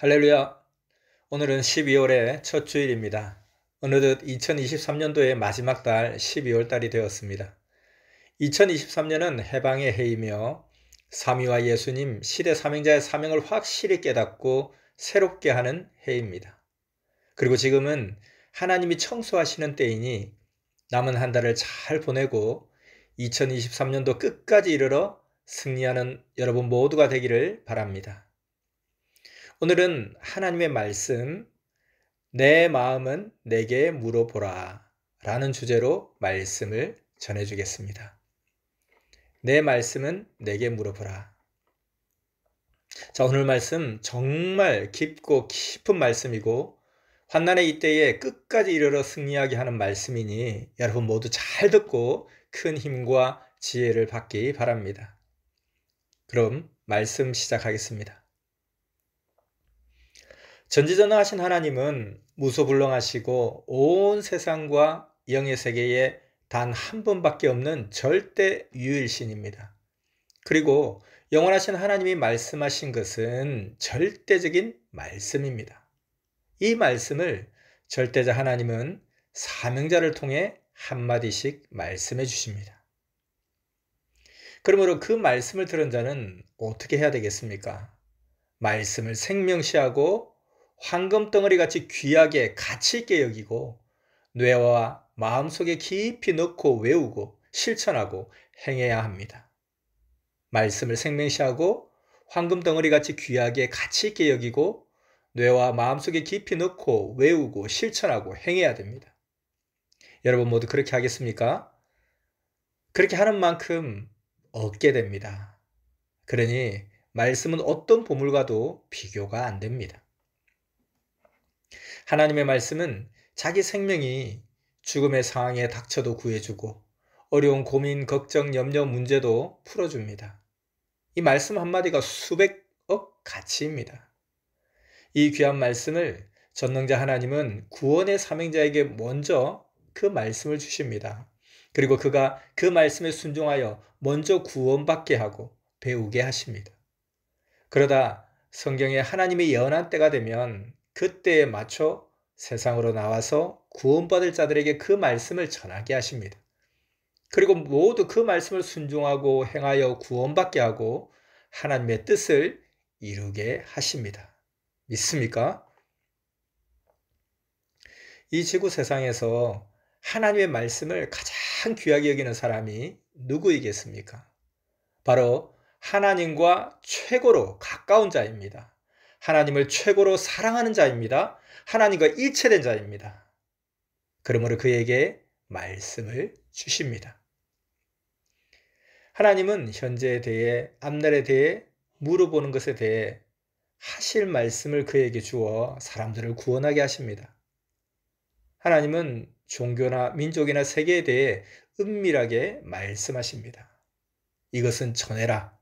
할렐루야. 오늘은 12월의 첫 주일입니다. 어느덧 2023년도의 마지막 달 12월 달이 되었습니다. 2023년은 해방의 해이며 삼위와 예수님 시대 삼행자의 사명을 확실히 깨닫고 새롭게 하는 해입니다. 그리고 지금은 하나님이 청소하시는 때이니 남은 한 달을 잘 보내고 2023년도 끝까지 이르러 승리하는 여러분 모두가 되기를 바랍니다. 오늘은 하나님의 말씀, 내 마음은 내게 물어보라 라는 주제로 말씀을 전해주겠습니다. 내 말씀은 내게 물어보라. 자, 오늘 말씀 정말 깊고 깊은 말씀이고 환난의 이때에 끝까지 이르러 승리하게 하는 말씀이니 여러분 모두 잘 듣고 큰 힘과 지혜를 받기 바랍니다. 그럼 말씀 시작하겠습니다. 전지전능하신 하나님은 무소불능하시고 온 세상과 영의 세계에 단 한 분밖에 없는 절대 유일신입니다. 그리고 영원하신 하나님이 말씀하신 것은 절대적인 말씀입니다. 이 말씀을 절대자 하나님은 사명자를 통해 한마디씩 말씀해 주십니다. 그러므로 그 말씀을 들은 자는 어떻게 해야 되겠습니까? 말씀을 생명시하고 황금덩어리같이 귀하게 가치있게 여기고 뇌와 마음속에 깊이 넣고 외우고 실천하고 행해야 합니다. 말씀을 생명시하고 황금덩어리같이 귀하게 가치있게 여기고 뇌와 마음속에 깊이 넣고 외우고 실천하고 행해야 됩니다. 여러분 모두 그렇게 하겠습니까? 그렇게 하는 만큼 얻게 됩니다. 그러니 말씀은 어떤 보물과도 비교가 안 됩니다. 하나님의 말씀은 자기 생명이 죽음의 상황에 닥쳐도 구해주고 어려운 고민, 걱정, 염려, 문제도 풀어줍니다. 이 말씀 한마디가 수백억 가치입니다. 이 귀한 말씀을 전능자 하나님은 구원의 사명자에게 먼저 그 말씀을 주십니다. 그리고 그가 그 말씀에 순종하여 먼저 구원받게 하고 배우게 하십니다. 그러다 성경에 하나님이 예언한 때가 되면 그때에 맞춰 세상으로 나와서 구원받을 자들에게 그 말씀을 전하게 하십니다. 그리고 모두 그 말씀을 순종하고 행하여 구원받게 하고 하나님의 뜻을 이루게 하십니다. 믿습니까? 이 지구 세상에서 하나님의 말씀을 가장 귀하게 여기는 사람이 누구이겠습니까? 바로 하나님과 최고로 가까운 자입니다. 하나님을 최고로 사랑하는 자입니다. 하나님과 일체된 자입니다. 그러므로 그에게 말씀을 주십니다. 하나님은 현재에 대해, 앞날에 대해, 물어보는 것에 대해 하실 말씀을 그에게 주어 사람들을 구원하게 하십니다. 하나님은 종교나 민족이나 세계에 대해 은밀하게 말씀하십니다. 이것은 전해라.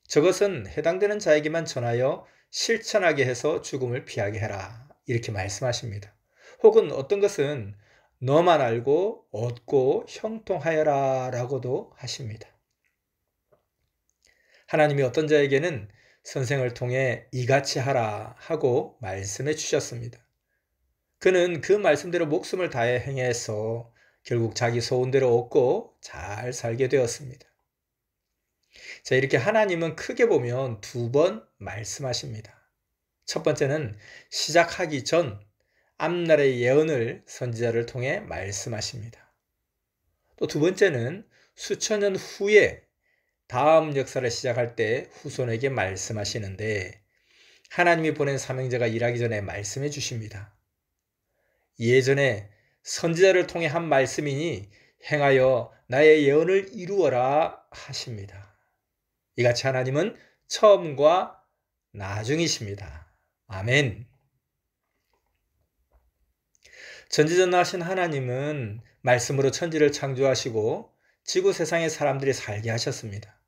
저것은 해당되는 자에게만 전하여 실천하게 해서 죽음을 피하게 해라. 이렇게 말씀하십니다. 혹은 어떤 것은 너만 알고 얻고 형통하여라 라고도 하십니다. 하나님이 어떤 자에게는 선생을 통해 이같이 하라 하고 말씀해 주셨습니다. 그는 그 말씀대로 목숨을 다해 행해서 결국 자기 소원대로 얻고 잘 살게 되었습니다. 자, 이렇게 하나님은 크게 보면 두 번 말씀하십니다. 첫 번째는 시작하기 전 앞날의 예언을 선지자를 통해 말씀하십니다. 또 두 번째는 수천 년 후에 다음 역사를 시작할 때 후손에게 말씀하시는데 하나님이 보낸 사명자가 일하기 전에 말씀해 주십니다. 예전에 선지자를 통해 한 말씀이니 행하여 나의 예언을 이루어라 하십니다. 이같이 하나님은 처음과 나중이십니다. 아멘. 전지전능하신 하나님은 말씀으로 천지를 창조하시고 지구 세상의 사람들이 살게 하셨습니다.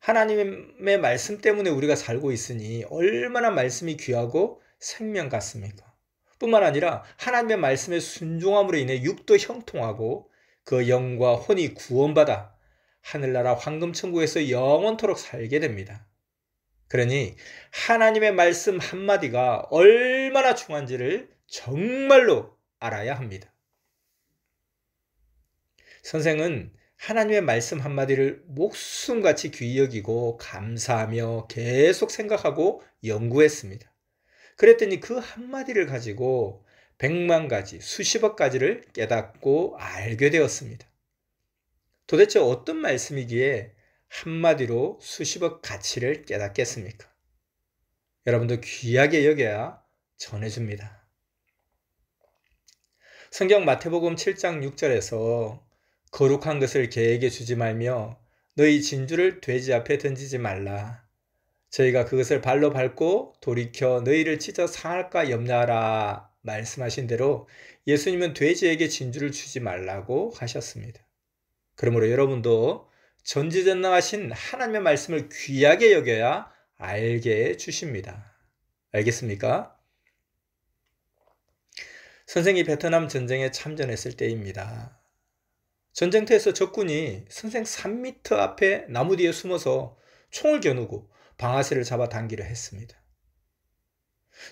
하나님의 말씀 때문에 우리가 살고 있으니 얼마나 말씀이 귀하고 생명 같습니까? 뿐만 아니라 하나님의 말씀에 순종함으로 인해 육도 형통하고 그 영과 혼이 구원받아 하늘나라 황금천국에서 영원토록 살게 됩니다. 그러니 하나님의 말씀 한마디가 얼마나 중요한지를 정말로 알아야 합니다. 선생은 하나님의 말씀 한마디를 목숨같이 귀히 여기고 감사하며 계속 생각하고 연구했습니다. 그랬더니 그 한마디를 가지고 100만 가지, 수십억 가지를 깨닫고 알게 되었습니다. 도대체 어떤 말씀이기에 한마디로 수십억 가치를 깨닫겠습니까? 여러분도 귀하게 여겨야 전해줍니다. 성경 마태복음 7장 6절에서 거룩한 것을 개에게 주지 말며 너희 진주를 돼지 앞에 던지지 말라. 저희가 그것을 발로 밟고 돌이켜 너희를 찢어 상할까 염려하라 말씀하신 대로 예수님은 돼지에게 진주를 주지 말라고 하셨습니다. 그러므로 여러분도 전지전능하신 하나님의 말씀을 귀하게 여겨야 알게 해 주십니다. 알겠습니까? 선생이 베트남 전쟁에 참전했을 때입니다. 전쟁터에서 적군이 선생 3m 앞에 나무 뒤에 숨어서 총을 겨누고 방아쇠를 잡아 당기려 했습니다.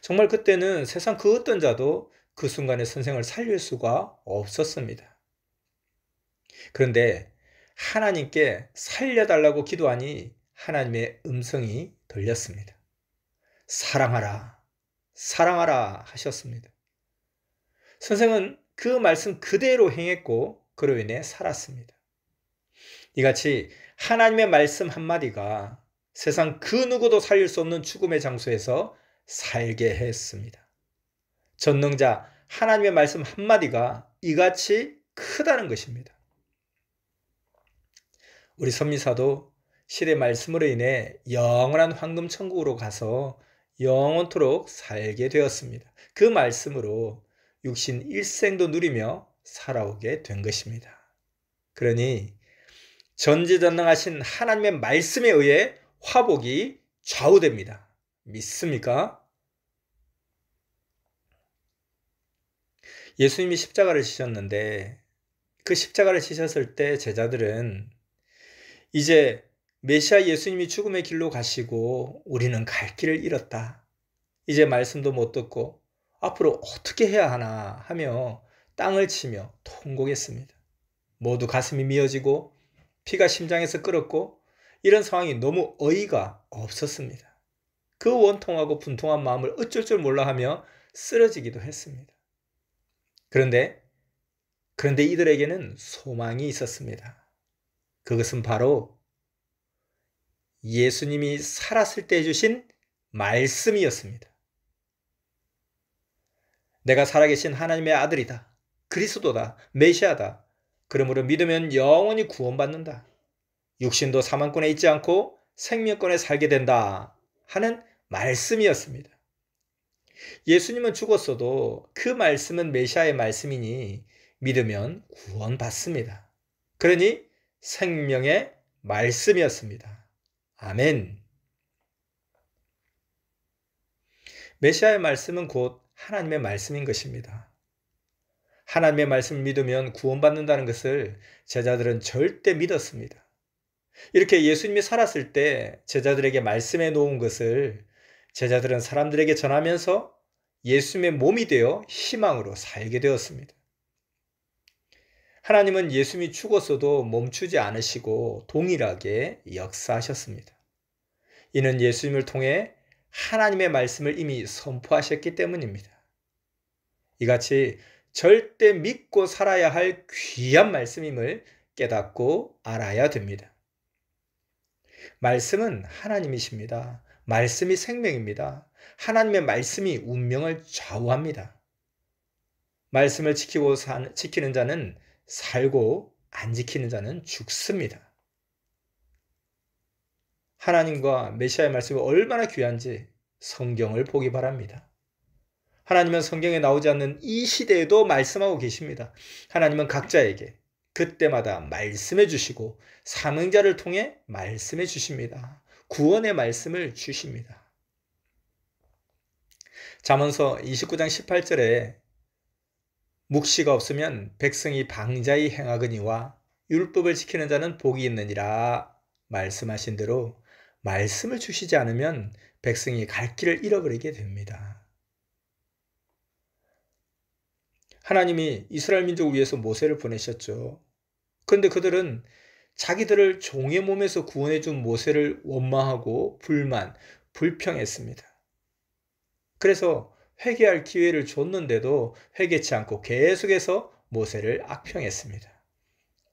정말 그때는 세상 그 어떤 자도 그 순간에 선생을 살릴 수가 없었습니다. 그런데 하나님께 살려달라고 기도하니 하나님의 음성이 들렸습니다. 사랑하라, 사랑하라 하셨습니다. 선생은 그 말씀 그대로 행했고 그로 인해 살았습니다. 이같이 하나님의 말씀 한마디가 세상 그 누구도 살릴 수 없는 죽음의 장소에서 살게 했습니다. 전능자 하나님의 말씀 한마디가 이같이 크다는 것입니다. 우리 선미사도 실의 말씀으로 인해 영원한 황금 천국으로 가서 영원토록 살게 되었습니다. 그 말씀으로 육신 일생도 누리며 살아오게 된 것입니다. 그러니 전지전능하신 하나님의 말씀에 의해 화복이 좌우됩니다. 믿습니까? 예수님이 십자가를 지셨는데 그 십자가를 지셨을 때 제자들은 이제 메시아 예수님이 죽음의 길로 가시고 우리는 갈 길을 잃었다. 이제 말씀도 못 듣고 앞으로 어떻게 해야 하나 하며 땅을 치며 통곡했습니다. 모두 가슴이 미어지고 피가 심장에서 끓었고 이런 상황이 너무 어이가 없었습니다. 그 원통하고 분통한 마음을 어쩔 줄 몰라 하며 쓰러지기도 했습니다. 그런데 이들에게는 소망이 있었습니다. 그것은 바로 예수님이 살았을 때 해주신 말씀이었습니다. 내가 살아계신 하나님의 아들이다. 그리스도다. 메시아다. 그러므로 믿으면 영원히 구원받는다. 육신도 사망권에 있지 않고 생명권에 살게 된다. 하는 말씀이었습니다. 예수님은 죽었어도 그 말씀은 메시아의 말씀이니 믿으면 구원받습니다. 그러니 생명의 말씀이었습니다. 아멘. 메시아의 말씀은 곧 하나님의 말씀인 것입니다. 하나님의 말씀을 믿으면 구원받는다는 것을 제자들은 절대 믿었습니다. 이렇게 예수님이 살았을 때 제자들에게 말씀해 놓은 것을 제자들은 사람들에게 전하면서 예수님의 몸이 되어 희망으로 살게 되었습니다. 하나님은 예수님이 죽었어도 멈추지 않으시고 동일하게 역사하셨습니다. 이는 예수님을 통해 하나님의 말씀을 이미 선포하셨기 때문입니다. 이같이 절대 믿고 살아야 할 귀한 말씀임을 깨닫고 알아야 됩니다. 말씀은 하나님이십니다. 말씀이 생명입니다. 하나님의 말씀이 운명을 좌우합니다. 말씀을 지키는 자는 살고 안 지키는 자는 죽습니다. 하나님과 메시아의 말씀이 얼마나 귀한지 성경을 보기 바랍니다. 하나님은 성경에 나오지 않는 이 시대에도 말씀하고 계십니다. 하나님은 각자에게 그때마다 말씀해 주시고 사명자를 통해 말씀해 주십니다. 구원의 말씀을 주십니다. 잠언서 29장 18절에 묵시가 없으면 백성이 방자히 행하거니와 율법을 지키는 자는 복이 있느니라 말씀하신 대로 말씀을 주시지 않으면 백성이 갈 길을 잃어버리게 됩니다. 하나님이 이스라엘 민족을 위해서 모세를 보내셨죠. 그런데 그들은 자기들을 종의 몸에서 구원해 준 모세를 원망하고 불평했습니다. 그래서 회개할 기회를 줬는데도 회개치 않고 계속해서 모세를 악평했습니다.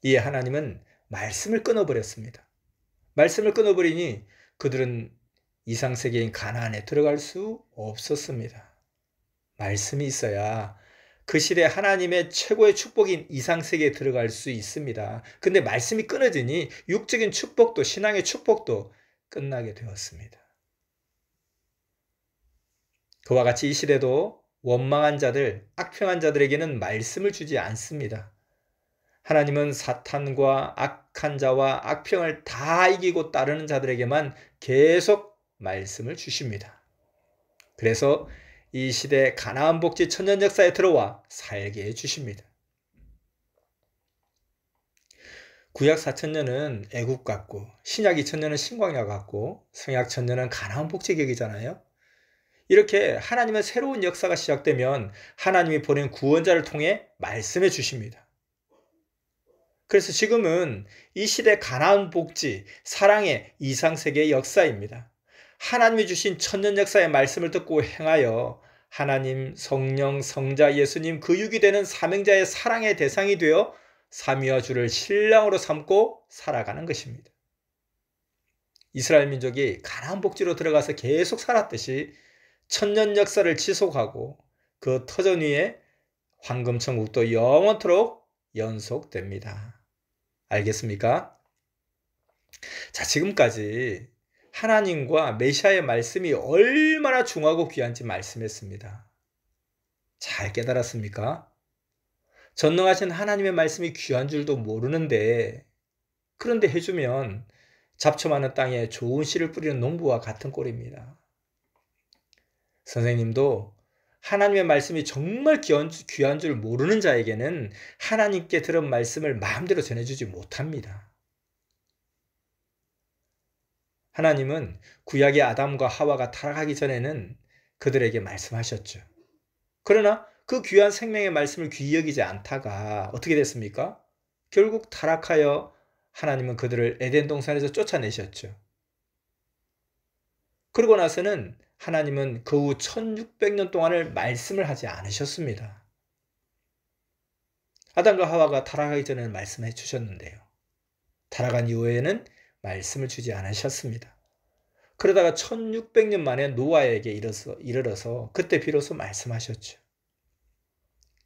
이에 하나님은 말씀을 끊어버렸습니다. 말씀을 끊어버리니 그들은 이상세계인 가나안에 들어갈 수 없었습니다. 말씀이 있어야 그 시대 하나님의 최고의 축복인 이상세계에 들어갈 수 있습니다. 근데 말씀이 끊어지니 육적인 축복도 신앙의 축복도 끝나게 되었습니다. 그와 같이 이 시대도 원망한 자들, 악평한 자들에게는 말씀을 주지 않습니다. 하나님은 사탄과 악한 자와 악평을 다 이기고 따르는 자들에게만 계속 말씀을 주십니다. 그래서 이 시대 가나안 복지 천년 역사에 들어와 살게 해주십니다. 구약 4천년은 애굽 같고 신약 2000년은 신광야 같고 성약 1000년은 가나안 복지격이잖아요. 이렇게 하나님의 새로운 역사가 시작되면 하나님이 보낸 구원자를 통해 말씀해 주십니다. 그래서 지금은 이 시대 가나안 복지, 사랑의 이상세계의 역사입니다. 하나님이 주신 천년 역사의 말씀을 듣고 행하여 하나님, 성령, 성자, 예수님 그 육이 되는 삼행자의 사랑의 대상이 되어 삼위와 주를 신랑으로 삼고 살아가는 것입니다. 이스라엘 민족이 가나안 복지로 들어가서 계속 살았듯이 천년 역사를 지속하고 그 터전 위에 황금천국도 영원토록 연속됩니다. 알겠습니까? 자, 지금까지 하나님과 메시아의 말씀이 얼마나 중하고 귀한지 말씀했습니다. 잘 깨달았습니까? 전능하신 하나님의 말씀이 귀한 줄도 모르는데 그런데 해주면 잡초 많은 땅에 좋은 씨를 뿌리는 농부와 같은 꼴입니다. 선생님도 하나님의 말씀이 정말 귀한 줄 모르는 자에게는 하나님께 들은 말씀을 마음대로 전해주지 못합니다. 하나님은 구약의 아담과 하와가 타락하기 전에는 그들에게 말씀하셨죠. 그러나 그 귀한 생명의 말씀을 귀히 여기지 않다가 어떻게 됐습니까? 결국 타락하여 하나님은 그들을 에덴 동산에서 쫓아내셨죠. 그러고 나서는 하나님은 그 후 1600년 동안을 말씀을 하지 않으셨습니다. 아담과 하와가 타락하기 전에는 말씀해 주셨는데요. 타락한 이후에는 말씀을 주지 않으셨습니다. 그러다가 1600년 만에 노아에게 이르러서 그때 비로소 말씀하셨죠.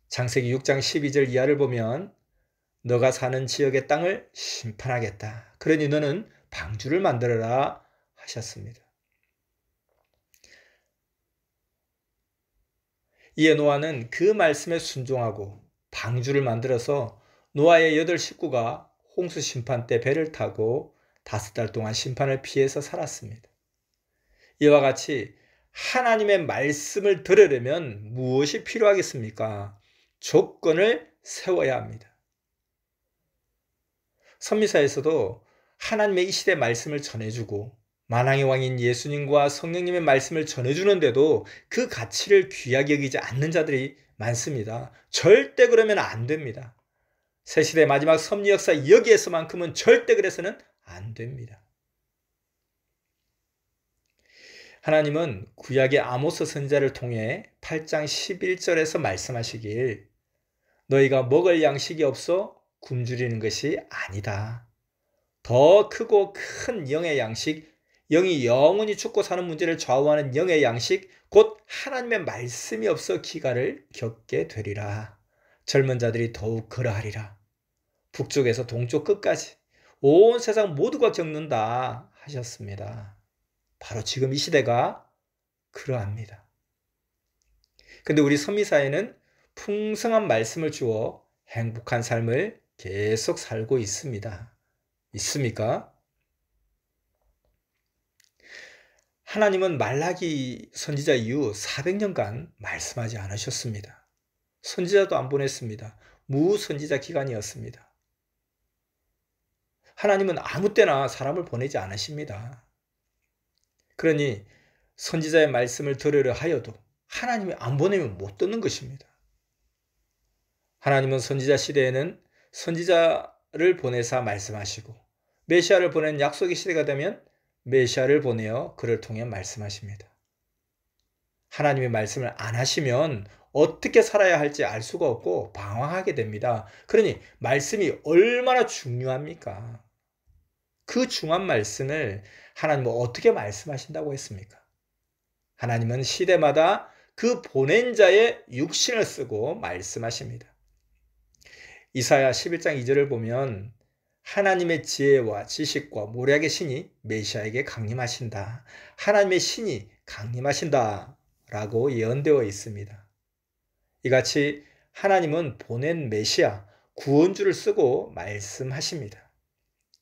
창세기 6장 12절 이하를 보면 너가 사는 지역의 땅을 심판하겠다. 그러니 너는 방주를 만들어라 하셨습니다. 이에 노아는 그 말씀에 순종하고 방주를 만들어서 노아의 8 식구가 홍수 심판 때 배를 타고 5달 동안 심판을 피해서 살았습니다. 이와 같이 하나님의 말씀을 들으려면 무엇이 필요하겠습니까? 조건을 세워야 합니다. 선미사에서도 하나님의 이 시대 말씀을 전해주고 만왕의 왕인 예수님과 성령님의 말씀을 전해주는데도 그 가치를 귀하게 여기지 않는 자들이 많습니다. 절대 그러면 안 됩니다. 새시대 마지막 섭리 역사 여기에서만큼은 절대 그래서는 안 됩니다. 하나님은 구약의 아모스 선지자를 통해 8장 11절에서 말씀하시길 너희가 먹을 양식이 없어 굶주리는 것이 아니다. 더 크고 큰 영의 양식, 영이 영원히 죽고 사는 문제를 좌우하는 영의 양식, 곧 하나님의 말씀이 없어 기가를 겪게 되리라. 젊은 자들이 더욱 그러하리라. 북쪽에서 동쪽 끝까지 온 세상 모두가 겪는다 하셨습니다. 바로 지금 이 시대가 그러합니다. 근데 우리 선미사에는 풍성한 말씀을 주어 행복한 삶을 계속 살고 있습니다. 있습니까? 하나님은 말라기 선지자 이후 400년간 말씀하지 않으셨습니다. 선지자도 안 보냈습니다. 무선지자 기간이었습니다. 하나님은 아무 때나 사람을 보내지 않으십니다. 그러니 선지자의 말씀을 들으려 하여도 하나님이 안 보내면 못 듣는 것입니다. 하나님은 선지자 시대에는 선지자를 보내사 말씀하시고 메시아를 보낸 약속의 시대가 되면 메시아를 보내어 그를 통해 말씀하십니다. 하나님의 말씀을 안 하시면 어떻게 살아야 할지 알 수가 없고 방황하게 됩니다. 그러니 말씀이 얼마나 중요합니까? 그 중요한 말씀을 하나님은 어떻게 말씀하신다고 했습니까? 하나님은 시대마다 그 보낸 자의 육신을 쓰고 말씀하십니다. 이사야 11장 2절을 보면 하나님의 지혜와 지식과 모략의 신이 메시아에게 강림하신다. 하나님의 신이 강림하신다 라고 예언되어 있습니다. 이같이 하나님은 보낸 메시아, 구원주를 쓰고 말씀하십니다.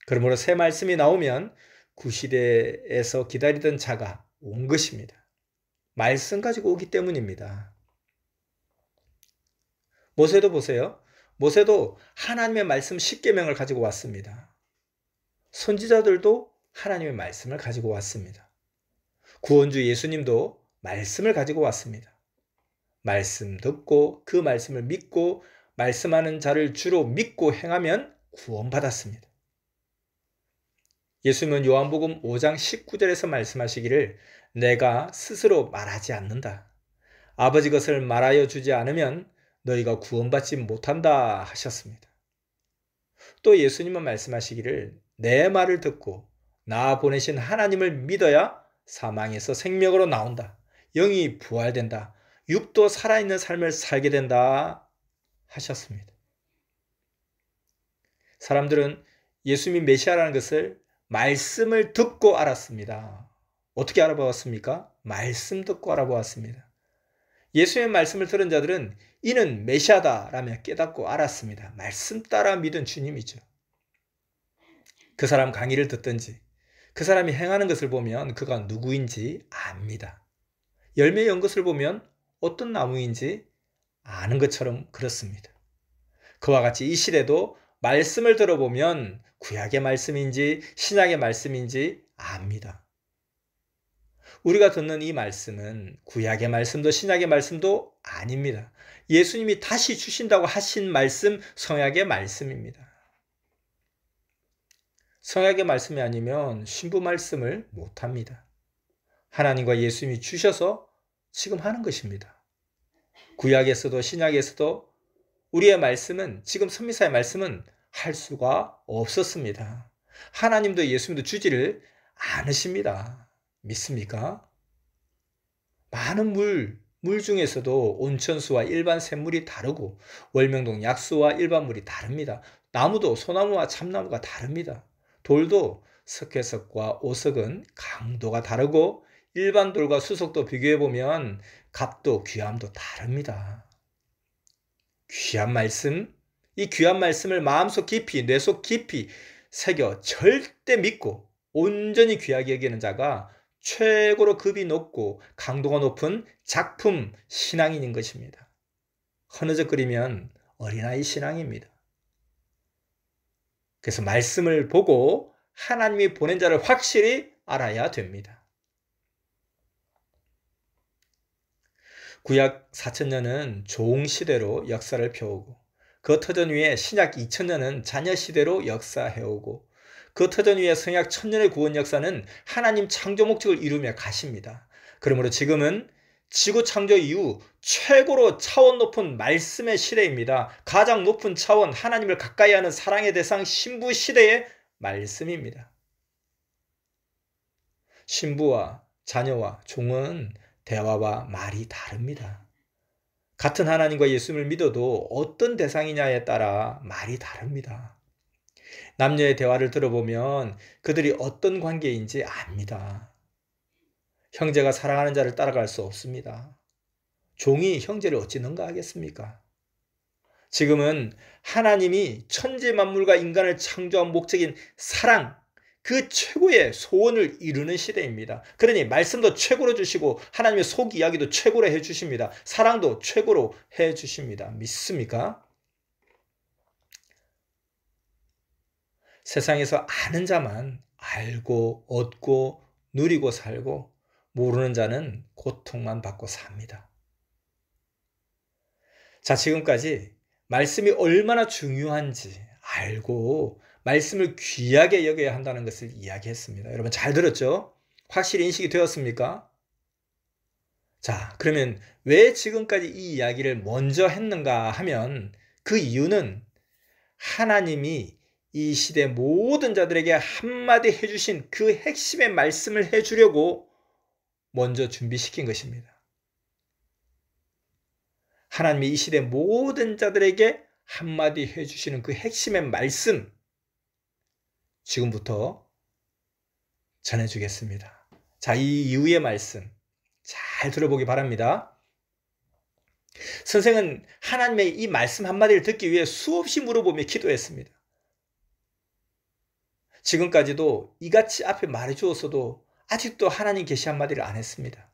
그러므로 새 말씀이 나오면 구시대에서 기다리던 자가 온 것입니다. 말씀 가지고 오기 때문입니다. 모세도 보세요. 모세도 하나님의 말씀 10계명을 가지고 왔습니다. 선지자들도 하나님의 말씀을 가지고 왔습니다. 구원주 예수님도 말씀을 가지고 왔습니다. 말씀 듣고 그 말씀을 믿고 말씀하는 자를 주로 믿고 행하면 구원받았습니다. 예수님은 요한복음 5장 19절에서 말씀하시기를 내가 스스로 말하지 않는다. 아버지 것을 말하여 주지 않으면 너희가 구원받지 못한다 하셨습니다. 또 예수님은 말씀하시기를 내 말을 듣고 나 보내신 하나님을 믿어야 사망에서 생명으로 나온다. 영이 부활된다. 육도 살아있는 삶을 살게 된다 하셨습니다. 사람들은 예수님이 메시아라는 것을 말씀을 듣고 알았습니다. 어떻게 알아보았습니까? 말씀 듣고 알아보았습니다. 예수님의 말씀을 들은 자들은 이는 메시아다라며 깨닫고 알았습니다. 말씀 따라 믿은 주님이죠. 그 사람 강의를 듣든지 그 사람이 행하는 것을 보면 그가 누구인지 압니다. 열매 연 것을 보면 어떤 나무인지 아는 것처럼 그렇습니다. 그와 같이 이 시대도 말씀을 들어보면 구약의 말씀인지 신약의 말씀인지 압니다. 우리가 듣는 이 말씀은 구약의 말씀도 신약의 말씀도 아닙니다. 예수님이 다시 주신다고 하신 말씀, 성약의 말씀입니다. 성약의 말씀이 아니면 신부 말씀을 못합니다. 하나님과 예수님이 주셔서 지금 하는 것입니다. 구약에서도 신약에서도 우리의 말씀은 지금 선미사의 말씀은 할 수가 없었습니다. 하나님도 예수님도 주지를 않으십니다. 믿습니까? 많은 물 중에서도 온천수와 일반 샘물이 다르고 월명동 약수와 일반 물이 다릅니다. 나무도 소나무와 참나무가 다릅니다. 돌도 석회석과 오석은 강도가 다르고 일반 돌과 수석도 비교해보면 값도 귀함도 다릅니다. 귀한 말씀, 이 귀한 말씀을 마음속 깊이, 뇌속 깊이 새겨 절대 믿고 온전히 귀하게 여기는 자가 최고로 급이 높고 강도가 높은 작품 신앙인인 것입니다. 흐느적거리면 어린아이 신앙입니다. 그래서 말씀을 보고 하나님이 보낸 자를 확실히 알아야 됩니다. 구약 4000년은 종시대로 역사를 펴오고 그 터전 위에 신약 2000년은 자녀시대로 역사해오고 그 터전 위에 성약 1000년의 구원 역사는 하나님 창조 목적을 이루며 가십니다. 그러므로 지금은 지구 창조 이후 최고로 차원 높은 말씀의 시대입니다. 가장 높은 차원, 하나님을 가까이 하는 사랑의 대상 신부 시대의 말씀입니다. 신부와 자녀와 종은 대화와 말이 다릅니다. 같은 하나님과 예수님을 믿어도 어떤 대상이냐에 따라 말이 다릅니다. 남녀의 대화를 들어보면 그들이 어떤 관계인지 압니다. 형제가 사랑하는 자를 따라갈 수 없습니다. 종이 형제를 어찌 능가하겠습니까? 지금은 하나님이 천지 만물과 인간을 창조한 목적인 사랑, 그 최고의 소원을 이루는 시대입니다. 그러니 말씀도 최고로 주시고 하나님의 속 이야기도 최고로 해주십니다. 사랑도 최고로 해주십니다. 믿습니까? 세상에서 아는 자만 알고 얻고 누리고 살고 모르는 자는 고통만 받고 삽니다. 자, 지금까지 말씀이 얼마나 중요한지 알고 말씀을 귀하게 여겨야 한다는 것을 이야기했습니다. 여러분 잘 들었죠? 확실히 인식이 되었습니까? 자, 그러면 왜 지금까지 이 이야기를 먼저 했는가 하면 그 이유는 하나님이 이 시대 모든 자들에게 한마디 해주신 그 핵심의 말씀을 해주려고 먼저 준비시킨 것입니다. 하나님이 이 시대 모든 자들에게 한마디 해주시는 그 핵심의 말씀, 지금부터 전해주겠습니다. 자, 이 이후의 말씀 잘 들어보기 바랍니다. 선생은 하나님의 이 말씀 한마디를 듣기 위해 수없이 물어보며 기도했습니다. 지금까지도 이같이 앞에 말해주었어도 아직도 하나님 계시 한마디를 안 했습니다.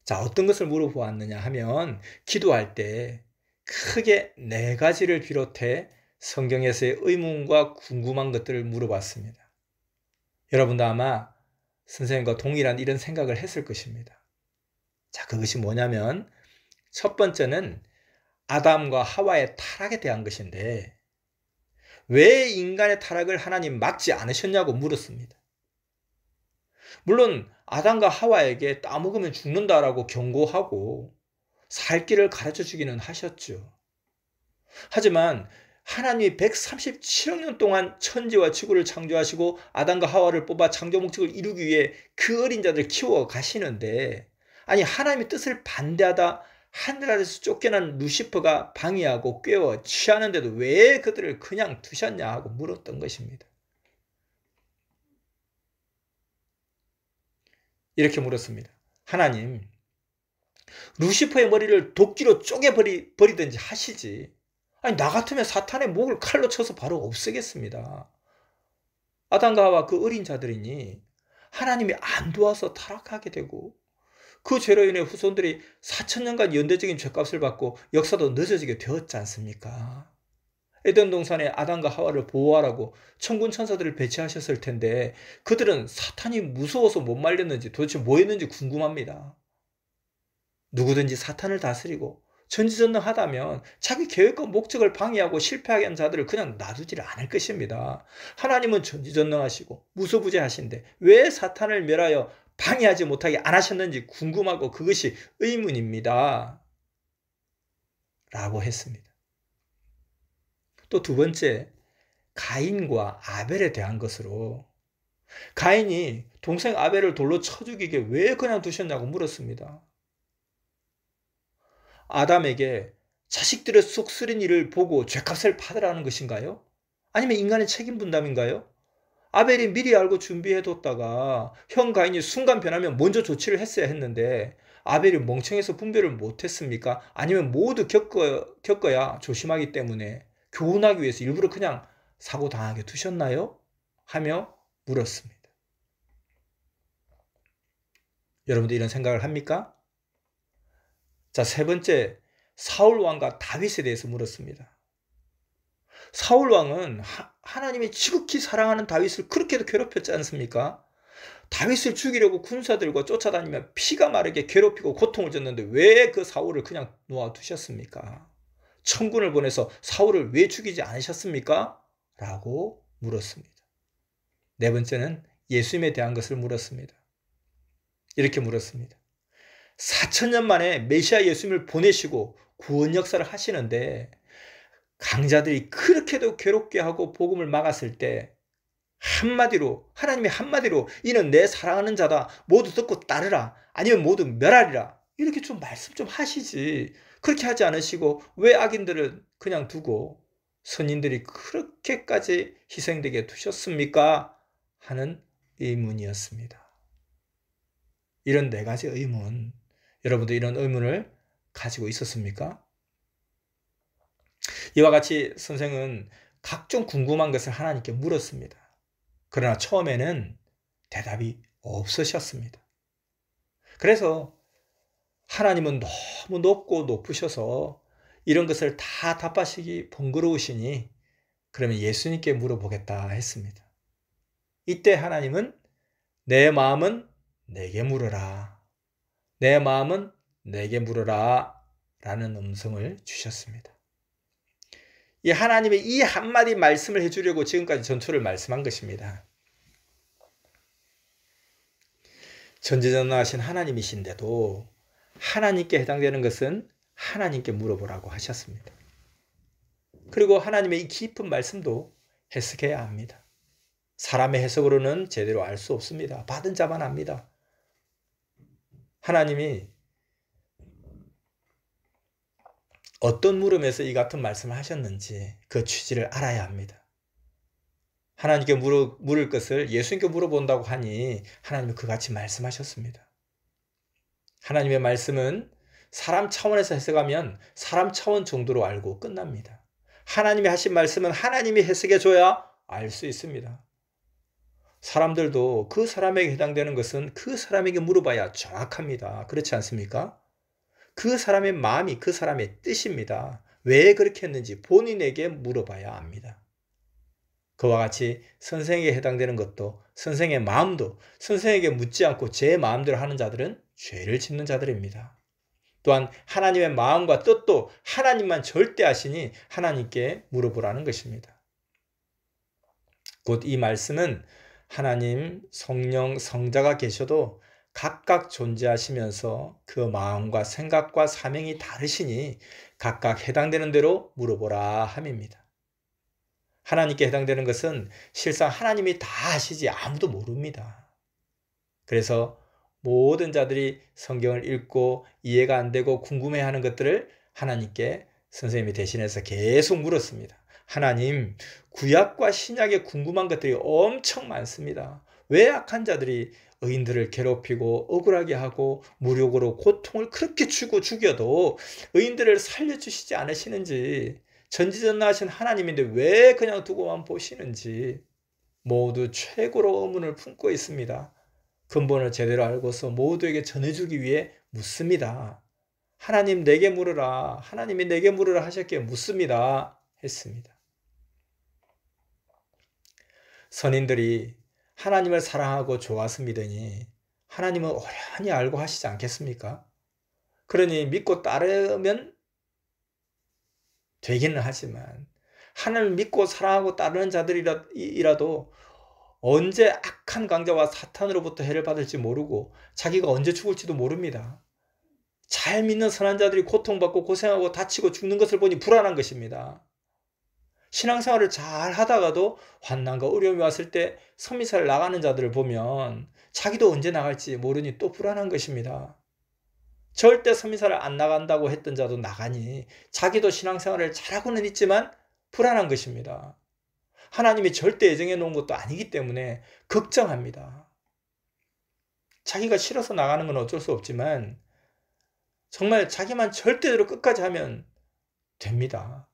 자, 어떤 것을 물어보았느냐 하면 기도할 때 크게 4가지를 비롯해 성경에서의 의문과 궁금한 것들을 물어봤습니다. 여러분도 아마 선생님과 동일한 이런 생각을 했을 것입니다. 자, 그것이 뭐냐면 첫 번째는 아담과 하와의 타락에 대한 것인데 왜 인간의 타락을 하나님 막지 않으셨냐고 물었습니다. 물론 아담과 하와에게 따먹으면 죽는다라고 경고하고 살 길을 가르쳐 주기는 하셨죠. 하지만 하나님이 137억 년 동안 천지와 지구를 창조하시고 아담과 하와를 뽑아 창조 목적을 이루기 위해 그 어린 자들을 키워 가시는데, 아니 하나님의 뜻을 반대하다 하늘 아래서 쫓겨난 루시퍼가 방해하고 꾀어 취하는데도 왜 그들을 그냥 두셨냐 하고 물었던 것입니다. 이렇게 물었습니다. 하나님, 루시퍼의 머리를 도끼로 쪼개버리든지 하시지. 아니 나 같으면 사탄의 목을 칼로 쳐서 바로 없애겠습니다. 아담과 하와 그 어린 자들이니 하나님이 안 도와서 타락하게 되고 그 죄로 인해 후손들이 4,000년간 연대적인 죄값을 받고 역사도 늦어지게 되었지 않습니까? 에덴 동산에 아담과 하와를 보호하라고 천군 천사들을 배치하셨을 텐데 그들은 사탄이 무서워서 못 말렸는지 도대체 뭐 했는지 궁금합니다. 누구든지 사탄을 다스리고 전지전능하다면 자기 계획과 목적을 방해하고 실패하게 한 자들을 그냥 놔두지를 않을 것입니다. 하나님은 전지전능하시고 무소부재하신데 왜 사탄을 멸하여 방해하지 못하게 안 하셨는지 궁금하고 그것이 의문입니다. 라고 했습니다. 또 두 번째, 가인과 아벨에 대한 것으로 가인이 동생 아벨을 돌로 쳐 죽이게 왜 그냥 두셨냐고 물었습니다. 아담에게 자식들의 속 쓰린 일을 보고 죄값을 받으라는 것인가요? 아니면 인간의 책임 분담인가요? 아벨이 미리 알고 준비해뒀다가 형 가인이 순간 변하면 먼저 조치를 했어야 했는데 아벨이 멍청해서 분별을 못했습니까? 아니면 모두 겪어야 조심하기 때문에 교훈하기 위해서 일부러 그냥 사고 당하게 두셨나요? 하며 물었습니다. 여러분들 이런 생각을 합니까? 자, 세 번째, 사울 왕과 다윗에 대해서 물었습니다. 사울 왕은 하나님이 지극히 사랑하는 다윗을 그렇게도 괴롭혔지 않습니까? 다윗을 죽이려고 군사들과 쫓아다니며 피가 마르게 괴롭히고 고통을 줬는데 왜 그 사울을 그냥 놓아두셨습니까? 천군을 보내서 사울을 왜 죽이지 않으셨습니까? 라고 물었습니다. 네 번째는 예수님에 대한 것을 물었습니다. 이렇게 물었습니다. 4,000년 만에 메시아 예수님을 보내시고 구원 역사를 하시는데 강자들이 그렇게도 괴롭게 하고 복음을 막았을 때 하나님이 한마디로 이는 내 사랑하는 자다 모두 듣고 따르라 아니면 모두 멸하리라 이렇게 좀 말씀 좀 하시지. 그렇게 하지 않으시고 왜 악인들은 그냥 두고 선인들이 그렇게까지 희생되게 두셨습니까? 하는 의문이었습니다. 이런 4가지 의문, 여러분도 이런 의문을 가지고 있었습니까? 이와 같이 선생은 각종 궁금한 것을 하나님께 물었습니다. 그러나 처음에는 대답이 없으셨습니다. 그래서 하나님은 너무 높고 높으셔서 이런 것을 다 답하시기 번거로우시니 그러면 예수님께 물어보겠다 했습니다. 이때 하나님은 내 마음은 내게 물으라. 내 마음은 내게 물으라 라는 음성을 주셨습니다. 이 하나님의 이 한마디 말씀을 해주려고 지금까지 전투를 말씀한 것입니다. 전지전능하신 하나님이신데도 하나님께 해당되는 것은 하나님께 물어보라고 하셨습니다. 그리고 하나님의 이 깊은 말씀도 해석해야 합니다. 사람의 해석으로는 제대로 알 수 없습니다. 받은 자만 압니다. 하나님이 어떤 물음에서 이 같은 말씀을 하셨는지 그 취지를 알아야 합니다. 하나님께 물을 것을 예수님께 물어본다고 하니 하나님은 그같이 말씀하셨습니다. 하나님의 말씀은 사람 차원에서 해석하면 사람 차원 정도로 알고 끝납니다. 하나님이 하신 말씀은 하나님이 해석해 줘야 알 수 있습니다. 사람들도 그 사람에게 해당되는 것은 그 사람에게 물어봐야 정확합니다. 그렇지 않습니까? 그 사람의 마음이 그 사람의 뜻입니다. 왜 그렇게 했는지 본인에게 물어봐야 합니다. 그와 같이 선생에게 해당되는 것도 선생의 마음도 선생에게 묻지 않고 제 마음대로 하는 자들은 죄를 짓는 자들입니다. 또한 하나님의 마음과 뜻도 하나님만 절대 아시니 하나님께 물어보라는 것입니다. 곧 이 말씀은 하나님, 성령, 성자가 계셔도 각각 존재하시면서 그 마음과 생각과 사명이 다르시니 각각 해당되는 대로 물어보라 함입니다. 하나님께 해당되는 것은 실상 하나님이 다 아시지 아무도 모릅니다. 그래서 모든 자들이 성경을 읽고 이해가 안 되고 궁금해하는 것들을 하나님께 선생님이 대신해서 계속 물었습니다. 하나님, 구약과 신약에 궁금한 것들이 엄청 많습니다. 왜 악한 자들이 의인들을 괴롭히고 억울하게 하고 무력으로 고통을 그렇게 주고 죽여도 의인들을 살려주시지 않으시는지, 전지전능하신 하나님인데 왜 그냥 두고만 보시는지 모두 최고로 의문을 품고 있습니다. 근본을 제대로 알고서 모두에게 전해주기 위해 묻습니다. 하나님 내게 물으라, 하나님이 내게 물으라 하셨기에 묻습니다 했습니다. 선인들이 하나님을 사랑하고 좋아서 믿으니 하나님은 오련히 알고 하시지 않겠습니까? 그러니 믿고 따르면 되기는 하지만 하나님을 믿고 사랑하고 따르는 자들이라도 언제 악한 강자와 사탄으로부터 해를 받을지 모르고 자기가 언제 죽을지도 모릅니다. 잘 믿는 선한 자들이 고통받고 고생하고 다치고 죽는 것을 보니 불안한 것입니다. 신앙생활을 잘 하다가도 환난과 어려움이 왔을 때 성미사를 나가는 자들을 보면 자기도 언제 나갈지 모르니 또 불안한 것입니다. 절대 성미사를 안 나간다고 했던 자도 나가니 자기도 신앙생활을 잘하고는 있지만 불안한 것입니다. 하나님이 절대 예정해 놓은 것도 아니기 때문에 걱정합니다. 자기가 싫어서 나가는 건 어쩔 수 없지만 정말 자기만 절대로 끝까지 하면 됩니다.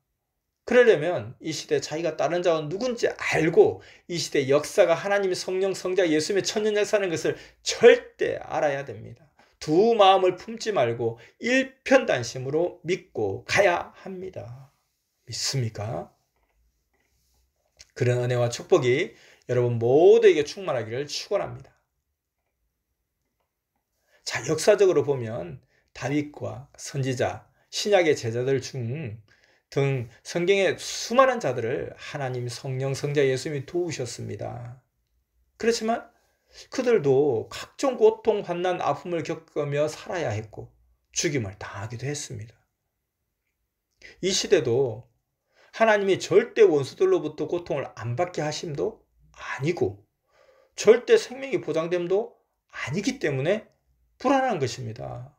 그러려면 이 시대 자기가 다른 자가 누군지 알고 이 시대 역사가 하나님의 성령, 성자, 예수님의 천년역사라는 것을 절대 알아야 됩니다. 두 마음을 품지 말고 일편단심으로 믿고 가야 합니다. 믿습니까? 그런 은혜와 축복이 여러분 모두에게 충만하기를 축원합니다. 자, 역사적으로 보면 다윗과 선지자, 신약의 제자들 등 성경의 수많은 자들을 하나님, 성령, 성자 예수님이 도우셨습니다. 그렇지만 그들도 각종 고통, 환난, 아픔을 겪으며 살아야 했고 죽임을 당하기도 했습니다. 이 시대도 하나님이 절대 원수들로부터 고통을 안 받게 하심도 아니고 절대 생명이 보장됨도 아니기 때문에 불안한 것입니다.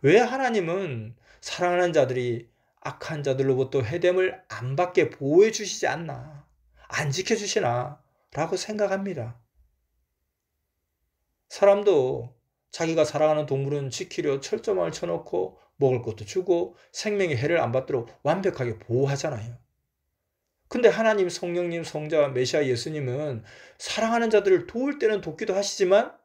왜 하나님은 사랑하는 자들이 악한 자들로부터 해됨을 안 받게 보호해 주시지 않나, 안 지켜주시나 라고 생각합니다. 사람도 자기가 사랑하는 동물은 지키려 철조망을 쳐놓고 먹을 것도 주고 생명의 해를 안 받도록 완벽하게 보호하잖아요. 근데 하나님, 성령님, 성자, 메시아 예수님은 사랑하는 자들을 도울 때는 돕기도 하시지만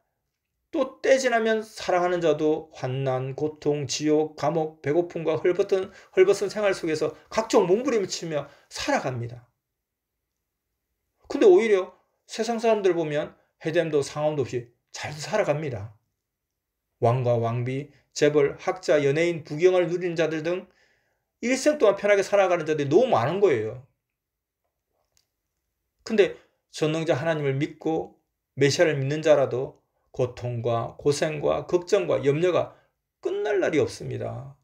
또 때 지나면 사랑하는 자도 환난, 고통, 지옥, 감옥, 배고픔과 헐벗은 생활 속에서 각종 몸부림을 치며 살아갑니다. 근데 오히려 세상 사람들 보면 해됨도 상함도 없이 잘 살아갑니다. 왕과 왕비, 재벌, 학자, 연예인, 부경을 누리는 자들 등 일생 동안 편하게 살아가는 자들이 너무 많은 거예요. 근데 전능자 하나님을 믿고 메시아를 믿는 자라도 고통과 고생과 걱정과 염려가 끝날 날이 없습니다.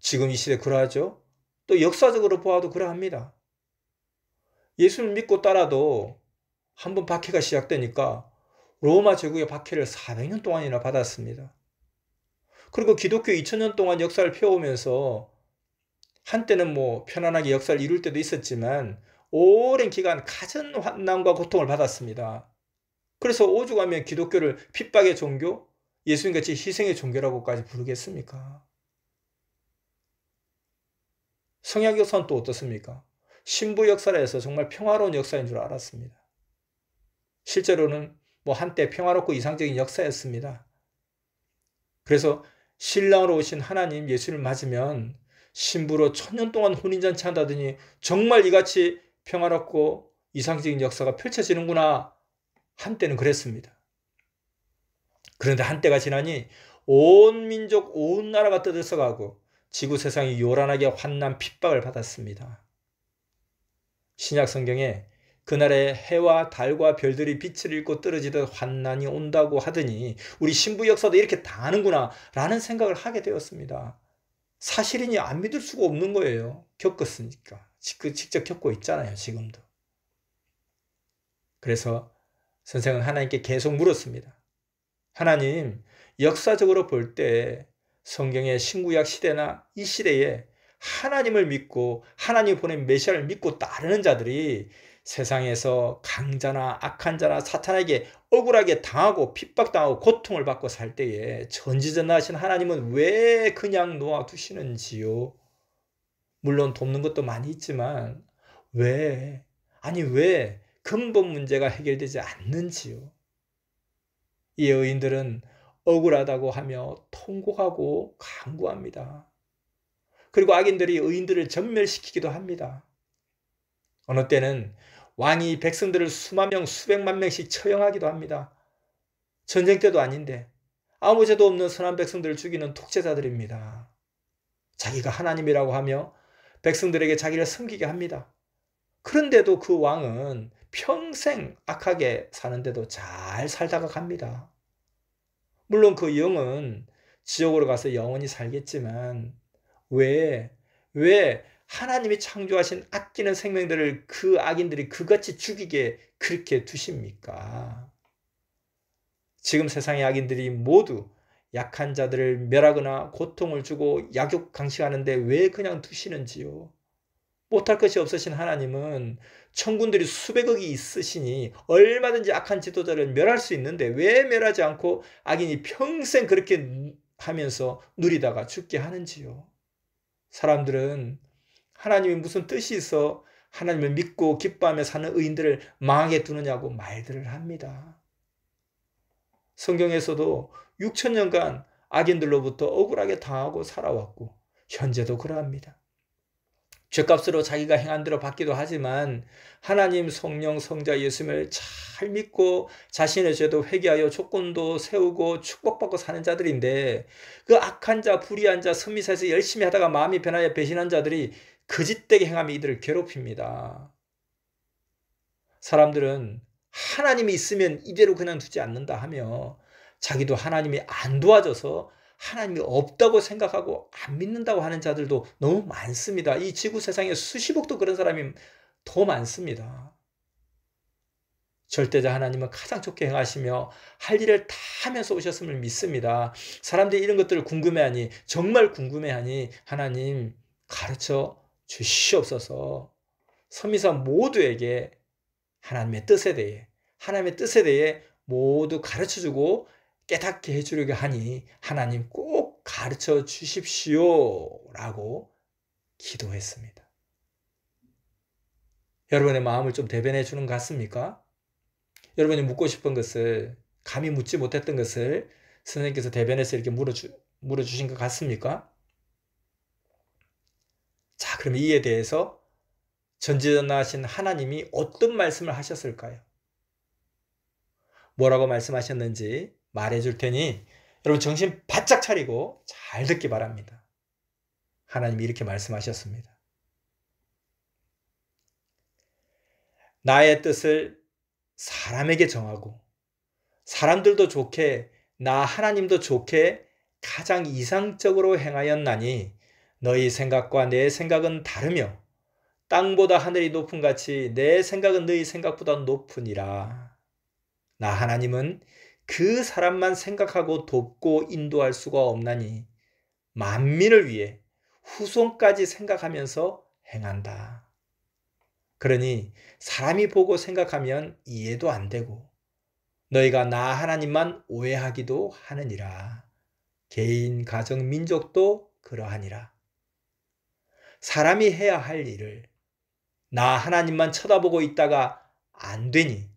지금 이 시대 그러하죠. 또 역사적으로 보아도 그러합니다. 예수를 믿고 따라도 한번 박해가 시작되니까 로마 제국의 박해를 400년 동안이나 받았습니다. 그리고 기독교 2000년 동안 역사를 펴오면서 한때는 편안하게 역사를 이룰 때도 있었지만 오랜 기간 갖은 환난과 고통을 받았습니다. 그래서 오죽하면 기독교를 핍박의 종교, 예수님같이 희생의 종교라고까지 부르겠습니까? 성약 역사는 또 어떻습니까? 신부 역사라 해서 정말 평화로운 역사인 줄 알았습니다. 실제로는 한때 평화롭고 이상적인 역사였습니다. 그래서 신랑으로 오신 하나님 예수를 맞으면 신부로 1000년 동안 혼인잔치 한다더니 정말 이같이 평화롭고 이상적인 역사가 펼쳐지는구나. 한때는 그랬습니다. 그런데 한때가 지나니 온 민족, 온 나라가 떠들썩하고 지구 세상이 요란하게 환난 핍박을 받았습니다. 신약 성경에 그날에 해와 달과 별들이 빛을 잃고 떨어지듯 환난이 온다고 하더니 우리 신부 역사도 이렇게 당하는구나 라는 생각을 하게 되었습니다. 사실이니 안 믿을 수가 없는 거예요. 겪었으니까. 직접 겪고 있잖아요. 지금도. 그래서 선생은 하나님께 계속 물었습니다. 하나님, 역사적으로 볼 때 성경의 신구약 시대나 이 시대에 하나님을 믿고 하나님 보낸 메시아를 믿고 따르는 자들이 세상에서 강자나 악한 자나 사탄에게 억울하게 당하고 핍박당하고 고통을 받고 살 때에 전지전능하신 하나님은 왜 그냥 놓아두시는지요? 물론 돕는 것도 많이 있지만 왜 근본 문제가 해결되지 않는지요? 이 의인들은 억울하다고 하며 통곡하고 간구합니다. 그리고 악인들이 의인들을 전멸시키기도 합니다. 어느 때는 왕이 백성들을 수만 명, 수백만 명씩 처형하기도 합니다. 전쟁 때도 아닌데 아무 죄도 없는 선한 백성들을 죽이는 독재자들입니다. 자기가 하나님이라고 하며 백성들에게 자기를 섬기게 합니다. 그런데도 그 왕은 평생 악하게 사는데도 잘 살다가 갑니다. 물론 그 영은 지옥으로 가서 영원히 살겠지만 왜 하나님이 창조하신 아끼는 생명들을 그 악인들이 그같이 죽이게 그렇게 두십니까? 지금 세상의 악인들이 모두 약한 자들을 멸하거나 고통을 주고 약욕 강식하는데 왜 그냥 두시는지요? 못할 것이 없으신 하나님은 천군들이 수백억이 있으시니 얼마든지 악한 지도자를 멸할 수 있는데 왜 멸하지 않고 악인이 평생 그렇게 하면서 누리다가 죽게 하는지요? 사람들은 하나님이 무슨 뜻이 있어 하나님을 믿고 기뻐하며 사는 의인들을 망하게 두느냐고 말들을 합니다. 성경에서도 6000년간 악인들로부터 억울하게 당하고 살아왔고 현재도 그러합니다. 죄값으로 자기가 행한 대로 받기도 하지만 하나님, 성령, 성자 예수님을 잘 믿고 자신의 죄도 회개하여 조건도 세우고 축복받고 사는 자들인데 그 악한 자, 불의한 자, 선미사에서 열심히 하다가 마음이 변하여 배신한 자들이 거짓되게 행하며 이들을 괴롭힙니다. 사람들은 하나님이 있으면 이대로 그냥 두지 않는다 하며 자기도 하나님이 안 도와줘서 하나님이 없다고 생각하고 안 믿는다고 하는 자들도 너무 많습니다. 이 지구 세상에 수십억도 그런 사람이 더 많습니다. 절대자 하나님은 가장 좋게 행하시며 할 일을 다 하면서 오셨음을 믿습니다. 사람들이 이런 것들을 궁금해하니 정말 궁금해하니 하나님 가르쳐 주시옵소서. 선미사 모두에게 하나님의 뜻에 대해 모두 가르쳐주고 깨닫게 해주려고 하니 하나님 꼭 가르쳐 주십시오 라고 기도했습니다. 여러분의 마음을 좀 대변해 주는 것 같습니까? 여러분이 묻고 싶은 것을 감히 묻지 못했던 것을 선생님께서 대변해서 이렇게 물어주신 것 같습니까? 자, 그럼 이에 대해서 전지전능하신 하나님이 어떤 말씀을 하셨을까요? 뭐라고 말씀하셨는지 말해줄 테니 여러분 정신 바짝 차리고 잘 듣기 바랍니다. 하나님이 이렇게 말씀하셨습니다. 나의 뜻을 사람에게 정하고 사람들도 좋게 나 하나님도 좋게 가장 이상적으로 행하였나니 너희 생각과 내 생각은 다르며 땅보다 하늘이 높은 같이 내 생각은 너희 생각보다 높으니라. 나 하나님은 그 사람만 생각하고 돕고 인도할 수가 없나니 만민을 위해 후손까지 생각하면서 행한다. 그러니 사람이 보고 생각하면 이해도 안 되고 너희가 나 하나님만 오해하기도 하느니라. 개인, 가정, 민족도 그러하니라. 사람이 해야 할 일을 나 하나님만 쳐다보고 있다가 안 되니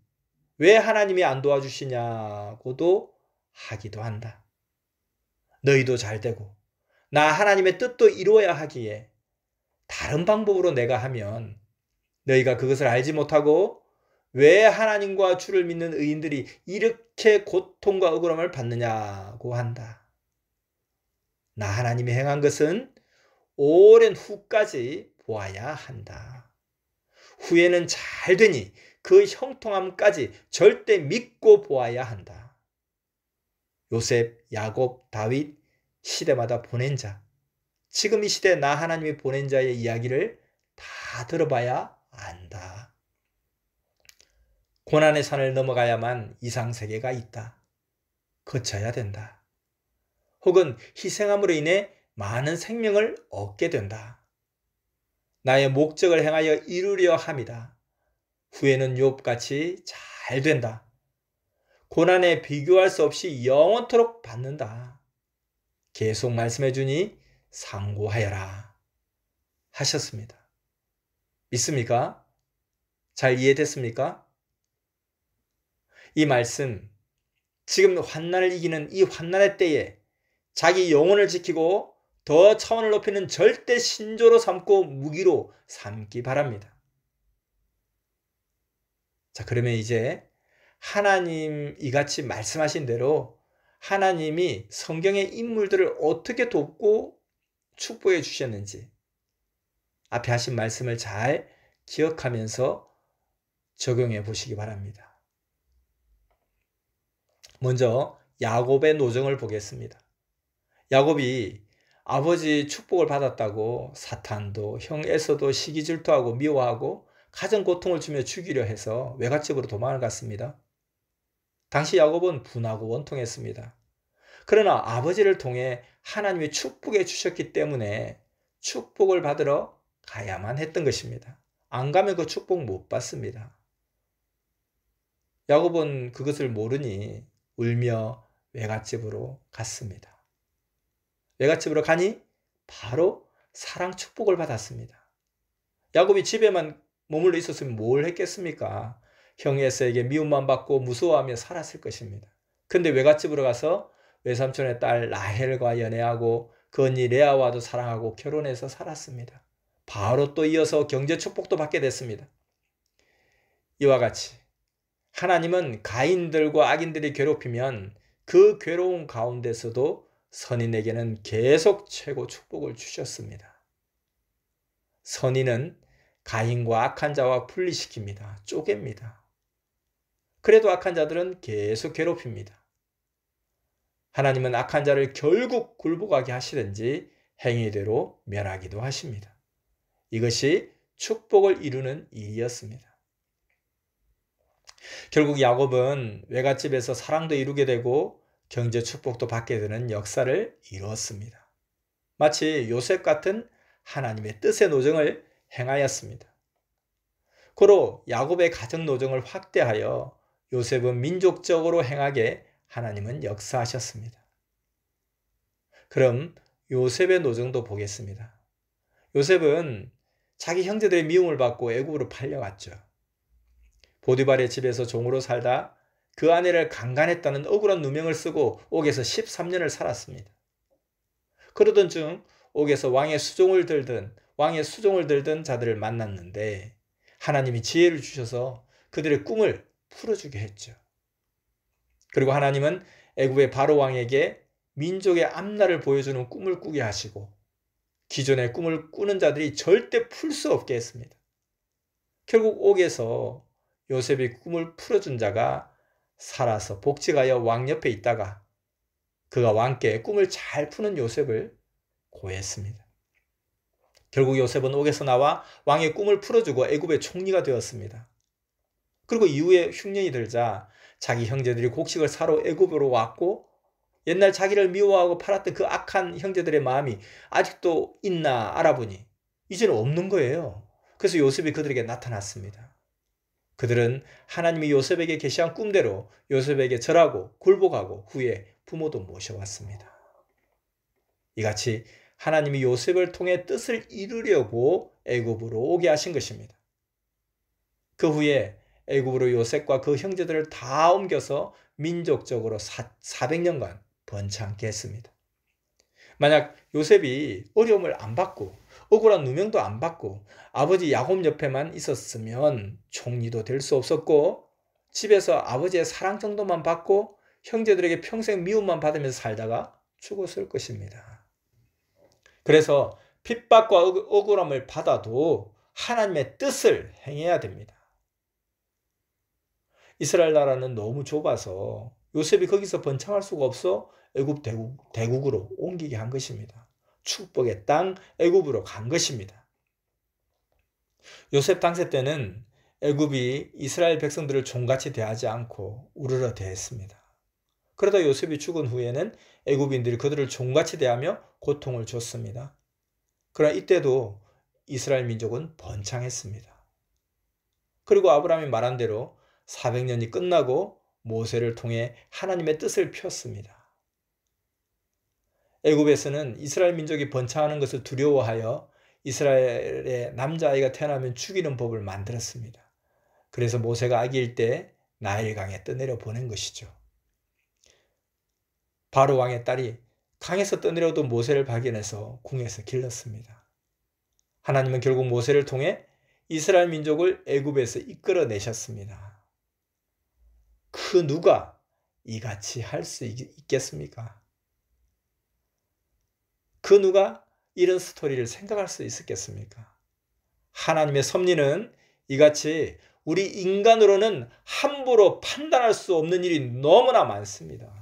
왜 하나님이 안 도와주시냐고도 하기도 한다. 너희도 잘 되고 나 하나님의 뜻도 이루어야 하기에 다른 방법으로 내가 하면 너희가 그것을 알지 못하고 왜 하나님과 주를 믿는 의인들이 이렇게 고통과 억울함을 받느냐고 한다. 나 하나님이 행한 것은 오랜 후까지 보아야 한다. 후에는 잘 되니 그 형통함까지 절대 믿고 보아야 한다. 요셉, 야곱, 다윗 시대마다 보낸 자, 지금 이 시대 나 하나님이 보낸 자의 이야기를 다 들어봐야 안다. 고난의 산을 넘어가야만 이상세계가 있다. 거쳐야 된다. 혹은 희생함으로 인해 많은 생명을 얻게 된다. 나의 목적을 행하여 이루려 함이다. 후에는 욥같이 잘 된다. 고난에 비교할 수 없이 영원토록 받는다. 계속 말씀해 주니 상고하여라 하셨습니다. 믿습니까? 잘 이해됐습니까? 이 말씀, 지금 환난을 이기는 이 환난의 때에 자기 영혼을 지키고 더 차원을 높이는 절대 신조로 삼고 무기로 삼기 바랍니다. 자, 그러면 이제 하나님 이같이 말씀하신 대로 하나님이 성경의 인물들을 어떻게 돕고 축복해 주셨는지 앞에 하신 말씀을 잘 기억하면서 적용해 보시기 바랍니다. 먼저 야곱의 노정을 보겠습니다. 야곱이 아버지 축복을 받았다고 사탄도 형 에서도 시기 질투하고 미워하고 가정 고통을 주며 죽이려 해서 외갓집으로 도망을 갔습니다. 당시 야곱은 분하고 원통했습니다. 그러나 아버지를 통해 하나님이 축복해 주셨기 때문에 축복을 받으러 가야만 했던 것입니다. 안 가면 그 축복 못 받습니다. 야곱은 그것을 모르니 울며 외갓집으로 갔습니다. 외갓집으로 가니 바로 사랑 축복을 받았습니다. 야곱이 집에만 머물러 있었으면 뭘 했겠습니까? 형 에서에게 미움만 받고 무서워하며 살았을 것입니다. 근데 외갓집으로 가서 외삼촌의 딸 라헬과 연애하고 그 언니 레아와도 사랑하고 결혼해서 살았습니다. 바로 또 이어서 경제 축복도 받게 됐습니다. 이와 같이 하나님은 가인들과 악인들이 괴롭히면 그 괴로운 가운데서도 선인에게는 계속 최고 축복을 주셨습니다. 선인은 가인과 악한 자와 분리시킵니다. 쪼갭니다. 그래도 악한 자들은 계속 괴롭힙니다. 하나님은 악한 자를 결국 굴복하게 하시든지 행위대로 멸하기도 하십니다. 이것이 축복을 이루는 일이었습니다. 결국 야곱은 외갓집에서 사랑도 이루게 되고 경제 축복도 받게 되는 역사를 이루었습니다. 마치 요셉 같은 하나님의 뜻의 노정을 행하였습니다. 고로 야곱의 가정 노정을 확대하여 요셉은 민족적으로 행하게 하나님은 역사하셨습니다. 그럼 요셉의 노정도 보겠습니다. 요셉은 자기 형제들의 미움을 받고 애굽으로 팔려갔죠. 보디발의 집에서 종으로 살다 그 아내를 강간했다는 억울한 누명을 쓰고 옥에서 13년을 살았습니다. 그러던 중 옥에서 왕의 수종을 들던 자들을 만났는데 하나님이 지혜를 주셔서 그들의 꿈을 풀어주게 했죠. 그리고 하나님은 애굽의 바로 왕에게 민족의 앞날을 보여주는 꿈을 꾸게 하시고 기존의 꿈을 꾸는 자들이 절대 풀 수 없게 했습니다. 결국 옥에서 요셉이 꿈을 풀어준 자가 살아서 복직하여 왕 옆에 있다가 그가 왕께 꿈을 잘 푸는 요셉을 고했습니다. 결국 요셉은 옥에서 나와 왕의 꿈을 풀어주고 애굽의 총리가 되었습니다. 그리고 이후에 흉년이 들자 자기 형제들이 곡식을 사러 애굽으로 왔고 옛날 자기를 미워하고 팔았던 그 악한 형제들의 마음이 아직도 있나 알아보니 이제는 없는 거예요. 그래서 요셉이 그들에게 나타났습니다. 그들은 하나님이 요셉에게 계시한 꿈대로 요셉에게 절하고 굴복하고 후에 부모도 모셔왔습니다. 이같이 하나님이 요셉을 통해 뜻을 이루려고 애굽으로 오게 하신 것입니다. 그 후에 애굽으로 요셉과 그 형제들을 다 옮겨서 민족적으로 400년간 번창케 했습니다. 만약 요셉이 어려움을 안 받고 억울한 누명도 안 받고 아버지 야곱 옆에만 있었으면 총리도 될 수 없었고 집에서 아버지의 사랑 정도만 받고 형제들에게 평생 미움만 받으면서 살다가 죽었을 것입니다. 그래서 핍박과 억울함을 받아도 하나님의 뜻을 행해야 됩니다. 이스라엘 나라는 너무 좁아서 요셉이 거기서 번창할 수가 없어 애굽 대국으로 옮기게 한 것입니다. 축복의 땅 애굽으로 간 것입니다. 요셉 당세 때는 애굽이 이스라엘 백성들을 종같이 대하지 않고 우러러 대했습니다. 그러다 요셉이 죽은 후에는 애굽인들이 그들을 종같이 대하며 고통을 줬습니다. 그러나 이때도 이스라엘 민족은 번창했습니다. 그리고 아브라함이 말한 대로 400년이 끝나고 모세를 통해 하나님의 뜻을 폈습니다. 애굽에서는 이스라엘 민족이 번창하는 것을 두려워하여 이스라엘의 남자아이가 태어나면 죽이는 법을 만들었습니다. 그래서 모세가 아기일 때 나일강에 떠내려 보낸 것이죠. 바로 왕의 딸이 강에서 떠내려도 모세를 발견해서 궁에서 길렀습니다. 하나님은 결국 모세를 통해 이스라엘 민족을 애굽에서 이끌어내셨습니다. 그 누가 이같이 할 수 있겠습니까? 그 누가 이런 스토리를 생각할 수 있었겠습니까? 하나님의 섭리는 이같이 우리 인간으로는 함부로 판단할 수 없는 일이 너무나 많습니다.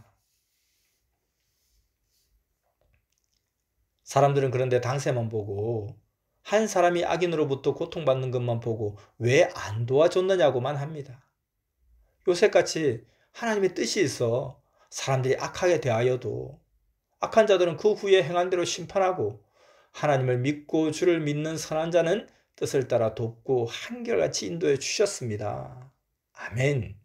사람들은 그런데 당세만 보고 한 사람이 악인으로부터 고통받는 것만 보고 왜 안 도와줬느냐고만 합니다. 요셉같이 하나님의 뜻이 있어 사람들이 악하게 대하여도 악한 자들은 그 후에 행한 대로 심판하고 하나님을 믿고 주를 믿는 선한 자는 뜻을 따라 돕고 한결같이 인도해 주셨습니다. 아멘.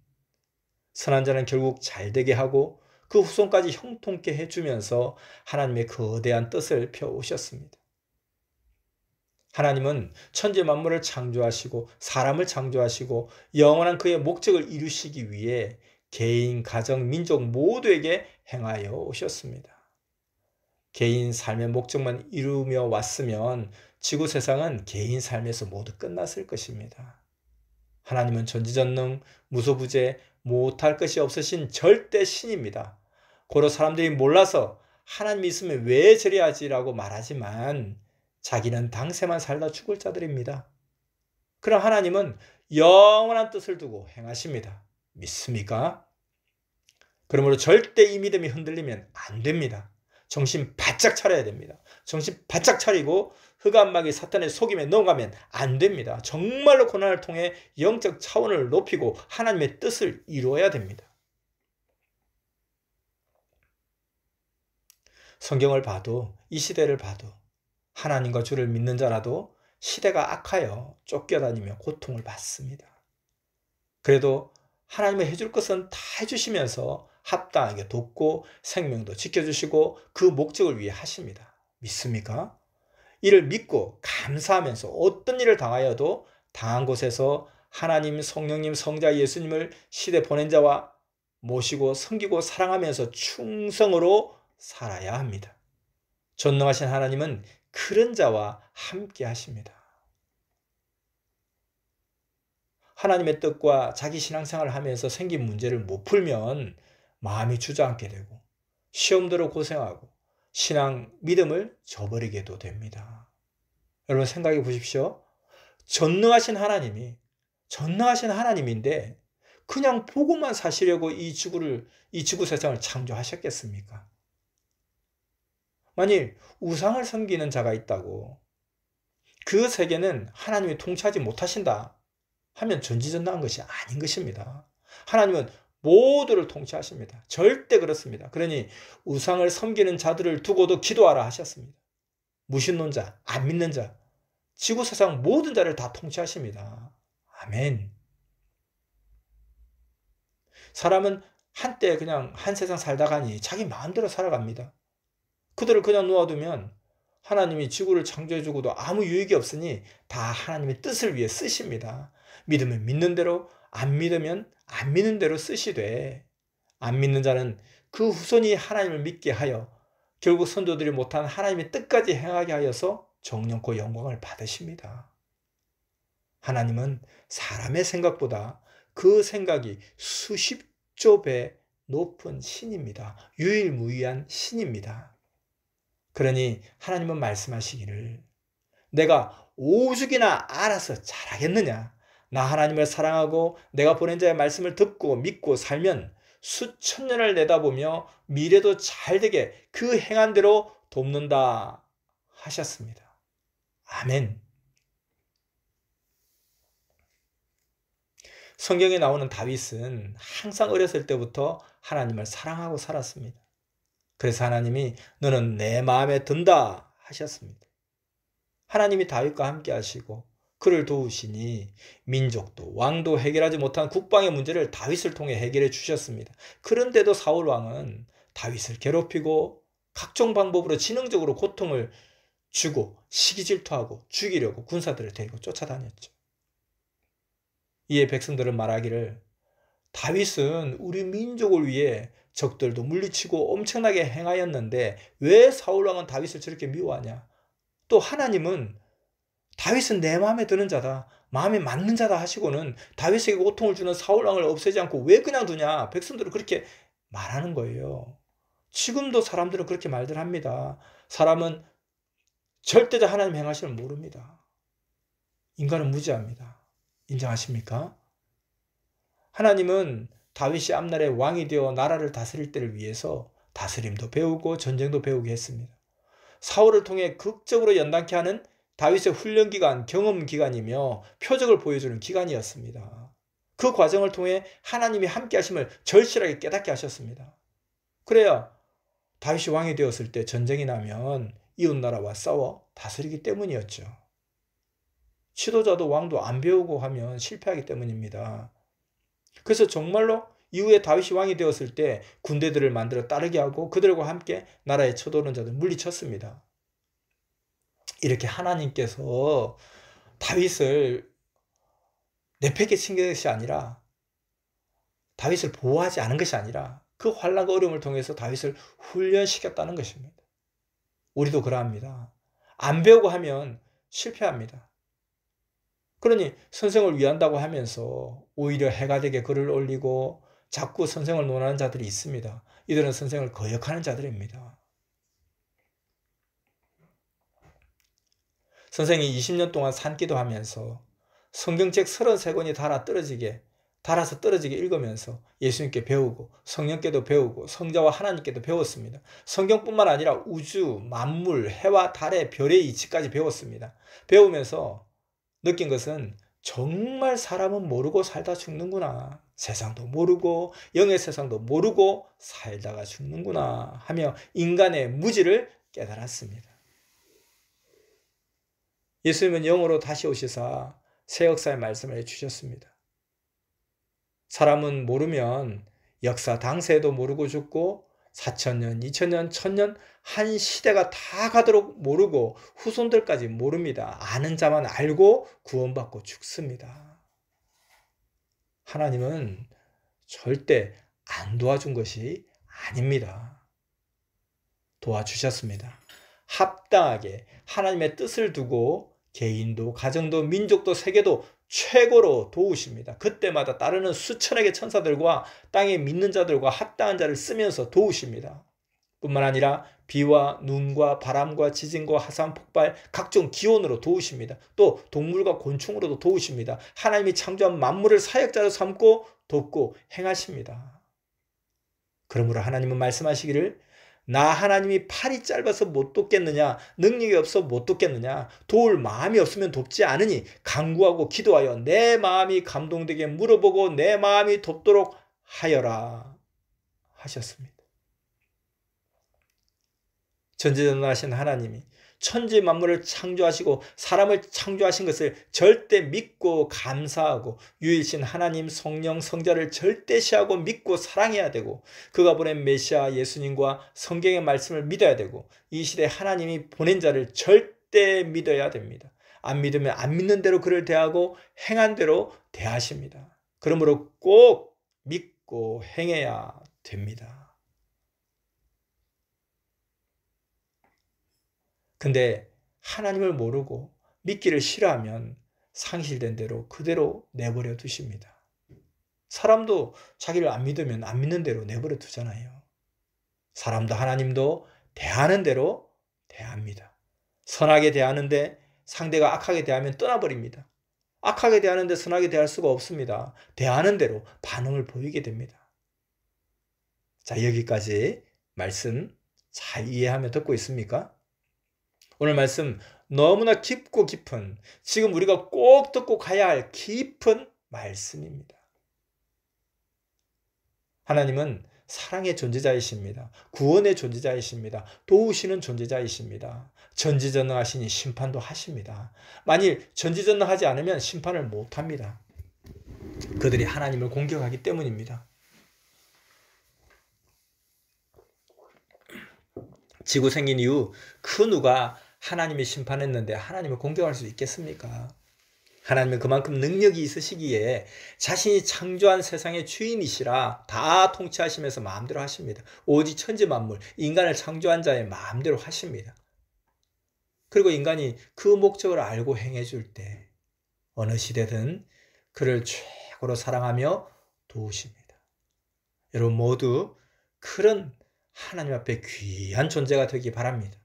선한 자는 결국 잘되게 하고 그 후손까지 형통케 해주면서 하나님의 거대한 뜻을 펴오셨습니다. 하나님은 천지 만물을 창조하시고 사람을 창조하시고 영원한 그의 목적을 이루시기 위해 개인, 가정, 민족 모두에게 행하여 오셨습니다. 개인 삶의 목적만 이루며 왔으면 지구 세상은 개인 삶에서 모두 끝났을 것입니다. 하나님은 전지전능, 무소부재, 못할 것이 없으신 절대 신입니다. 고로 사람들이 몰라서 하나님이 있으면 왜 저래야지라고 말하지만 자기는 당세만 살다 죽을 자들입니다. 그럼 하나님은 영원한 뜻을 두고 행하십니다. 믿습니까? 그러므로 절대 이 믿음이 흔들리면 안 됩니다. 정신 바짝 차려야 됩니다. 정신 바짝 차리고 흑암마귀 사탄의 속임에 넘어가면 안 됩니다. 정말로 고난을 통해 영적 차원을 높이고 하나님의 뜻을 이루어야 됩니다. 성경을 봐도 이 시대를 봐도 하나님과 주를 믿는 자라도 시대가 악하여 쫓겨다니며 고통을 받습니다. 그래도 하나님이 해줄 것은 다 해주시면서 합당하게 돕고 생명도 지켜주시고 그 목적을 위해 하십니다. 믿습니까? 이를 믿고 감사하면서 어떤 일을 당하여도 당한 곳에서 하나님, 성령님, 성자 예수님을 시대 보낸 자와 모시고 섬기고 사랑하면서 충성으로 살아야 합니다. 전능하신 하나님은 그런 자와 함께 하십니다. 하나님의 뜻과 자기 신앙생활을 하면서 생긴 문제를 못 풀면 마음이 주저앉게 되고 시험대로 고생하고 신앙 믿음을 저버리게도 됩니다. 여러분 생각해 보십시오. 전능하신 하나님인데 그냥 보고만 사시려고 이 지구 세상을 창조하셨겠습니까? 만일 우상을 섬기는 자가 있다고 그 세계는 하나님이 통치하지 못하신다 하면 전지전능한 것이 아닌 것입니다. 하나님은 모두를 통치하십니다. 절대 그렇습니다. 그러니 우상을 섬기는 자들을 두고도 기도하라 하셨습니다. 무신론자, 안 믿는 자, 지구세상 모든 자를 다 통치하십니다. 아멘. 사람은 한때 그냥 한 세상 살다가니 자기 마음대로 살아갑니다. 그들을 그냥 놓아두면 하나님이 지구를 창조해주고도 아무 유익이 없으니 다 하나님의 뜻을 위해 쓰십니다. 믿으면 믿는 대로, 안 믿으면 안 믿는 대로 쓰시되, 안 믿는 자는 그 후손이 하나님을 믿게 하여 결국 선조들이 못한 하나님의 뜻까지 행하게 하여서 정령코 영광을 받으십니다. 하나님은 사람의 생각보다 그 생각이 수십조 배 높은 신입니다. 유일무이한 신입니다. 그러니 하나님은 말씀하시기를 내가 오죽이나 알아서 잘하겠느냐. 나 하나님을 사랑하고 내가 보낸 자의 말씀을 듣고 믿고 살면 수천 년을 내다보며 미래도 잘되게 그 행한 대로 돕는다 하셨습니다. 아멘. 성경에 나오는 다윗은 항상 어렸을 때부터 하나님을 사랑하고 살았습니다. 그래서 하나님이 너는 내 마음에 든다 하셨습니다. 하나님이 다윗과 함께 하시고 그를 도우시니 민족도 왕도 해결하지 못한 국방의 문제를 다윗을 통해 해결해 주셨습니다. 그런데도 사울 왕은 다윗을 괴롭히고 각종 방법으로 지능적으로 고통을 주고 시기질투하고 죽이려고 군사들을 데리고 쫓아다녔죠. 이에 백성들은 말하기를 다윗은 우리 민족을 위해 적들도 물리치고 엄청나게 행하였는데 왜 사울왕은 다윗을 저렇게 미워하냐. 또 하나님은 다윗은 내 마음에 드는 자다, 마음에 맞는 자다 하시고는 다윗에게 고통을 주는 사울왕을 없애지 않고 왜 그냥 두냐. 백성들은 그렇게 말하는 거예요. 지금도 사람들은 그렇게 말들 합니다. 사람은 절대자 하나님 행하시는 모릅니다. 인간은 무지합니다. 인정하십니까? 하나님은 다윗이 앞날에 왕이 되어 나라를 다스릴 때를 위해서 다스림도 배우고 전쟁도 배우게 했습니다. 사울을 통해 극적으로 연단케 하는 다윗의 훈련기간, 경험기간이며 표적을 보여주는 기간이었습니다. 그 과정을 통해 하나님이 함께 하심을 절실하게 깨닫게 하셨습니다. 그래야 다윗이 왕이 되었을 때 전쟁이 나면 이웃나라와 싸워 다스리기 때문이었죠. 지도자도 왕도 안 배우고 하면 실패하기 때문입니다. 그래서 정말로 이후에 다윗이 왕이 되었을 때 군대들을 만들어 따르게 하고 그들과 함께 나라에 쳐들어오는 자들 물리쳤습니다. 이렇게 하나님께서 다윗을 내팽개 친 것이 아니라 다윗을 보호하지 않은 것이 아니라 그 환난과 어려움을 통해서 다윗을 훈련시켰다는 것입니다. 우리도 그러합니다. 안 배우고 하면 실패합니다. 그러니 선생을 위한다고 하면서 오히려 해가 되게 글을 올리고 자꾸 선생을 논하는 자들이 있습니다. 이들은 선생을 거역하는 자들입니다. 선생이 20년 동안 산기도 하면서 성경책 33권이 달아서 떨어지게 읽으면서 예수님께 배우고 성령께도 배우고 성자와 하나님께도 배웠습니다. 성경뿐만 아니라 우주, 만물, 해와 달의 별의 이치까지 배웠습니다. 배우면서 느낀 것은 정말 사람은 모르고 살다 죽는구나. 세상도 모르고 영의 세상도 모르고 살다가 죽는구나 하며 인간의 무지를 깨달았습니다. 예수님은 영으로 다시 오시사 새 역사의 말씀을 해주셨습니다. 사람은 모르면 역사 당세에도 모르고 죽고 4,000년, 2,000년, 1,000년 한 시대가 다 가도록 모르고 후손들까지 모릅니다. 아는 자만 알고 구원받고 죽습니다. 하나님은 절대 안 도와준 것이 아닙니다. 도와주셨습니다. 합당하게 하나님의 뜻을 두고 개인도 가정도 민족도 세계도 최고로 도우십니다. 그때마다 따르는 수천에게 천사들과 땅에 믿는 자들과 합당한 자를 쓰면서 도우십니다. 뿐만 아니라 비와 눈과 바람과 지진과 화산 폭발 각종 기온으로 도우십니다. 또 동물과 곤충으로도 도우십니다. 하나님이 창조한 만물을 사역자로 삼고 돕고 행하십니다. 그러므로 하나님은 말씀하시기를 나 하나님이 팔이 짧아서 못 돕겠느냐, 능력이 없어 못 돕겠느냐, 도울 마음이 없으면 돕지 않으니 간구하고 기도하여 내 마음이 감동되게 물어보고 내 마음이 돕도록 하여라 하셨습니다. 전지전능하신 하나님이 천지 만물을 창조하시고 사람을 창조하신 것을 절대 믿고 감사하고 유일신 하나님 성령 성자를 절대시하고 믿고 사랑해야 되고 그가 보낸 메시아 예수님과 성경의 말씀을 믿어야 되고 이 시대에 하나님이 보낸 자를 절대 믿어야 됩니다. 안 믿으면 안 믿는 대로 그를 대하고 행한 대로 대하십니다. 그러므로 꼭 믿고 행해야 됩니다. 근데 하나님을 모르고 믿기를 싫어하면 상실된 대로 그대로 내버려 두십니다. 사람도 자기를 안 믿으면 안 믿는 대로 내버려 두잖아요. 사람도 하나님도 대하는 대로 대합니다. 선하게 대하는데 상대가 악하게 대하면 떠나버립니다. 악하게 대하는데 선하게 대할 수가 없습니다. 대하는 대로 반응을 보이게 됩니다. 자, 여기까지 말씀 잘 이해하며 듣고 있습니까? 오늘 말씀 너무나 깊고 깊은 지금 우리가 꼭 듣고 가야 할 깊은 말씀입니다. 하나님은 사랑의 존재자이십니다. 구원의 존재자이십니다. 도우시는 존재자이십니다. 전지전능하시니 심판도 하십니다. 만일 전지전능하지 않으면 심판을 못합니다. 그들이 하나님을 공격하기 때문입니다. 지구 생긴 이후 그 누가 하나님이 심판했는데 하나님을 공격할 수 있겠습니까? 하나님은 그만큼 능력이 있으시기에 자신이 창조한 세상의 주인이시라 다 통치하시면서 마음대로 하십니다. 오직 천지 만물, 인간을 창조한 자의 마음대로 하십니다. 그리고 인간이 그 목적을 알고 행해줄 때 어느 시대든 그를 최고로 사랑하며 도우십니다. 여러분 모두 그런 하나님 앞에 귀한 존재가 되기 바랍니다.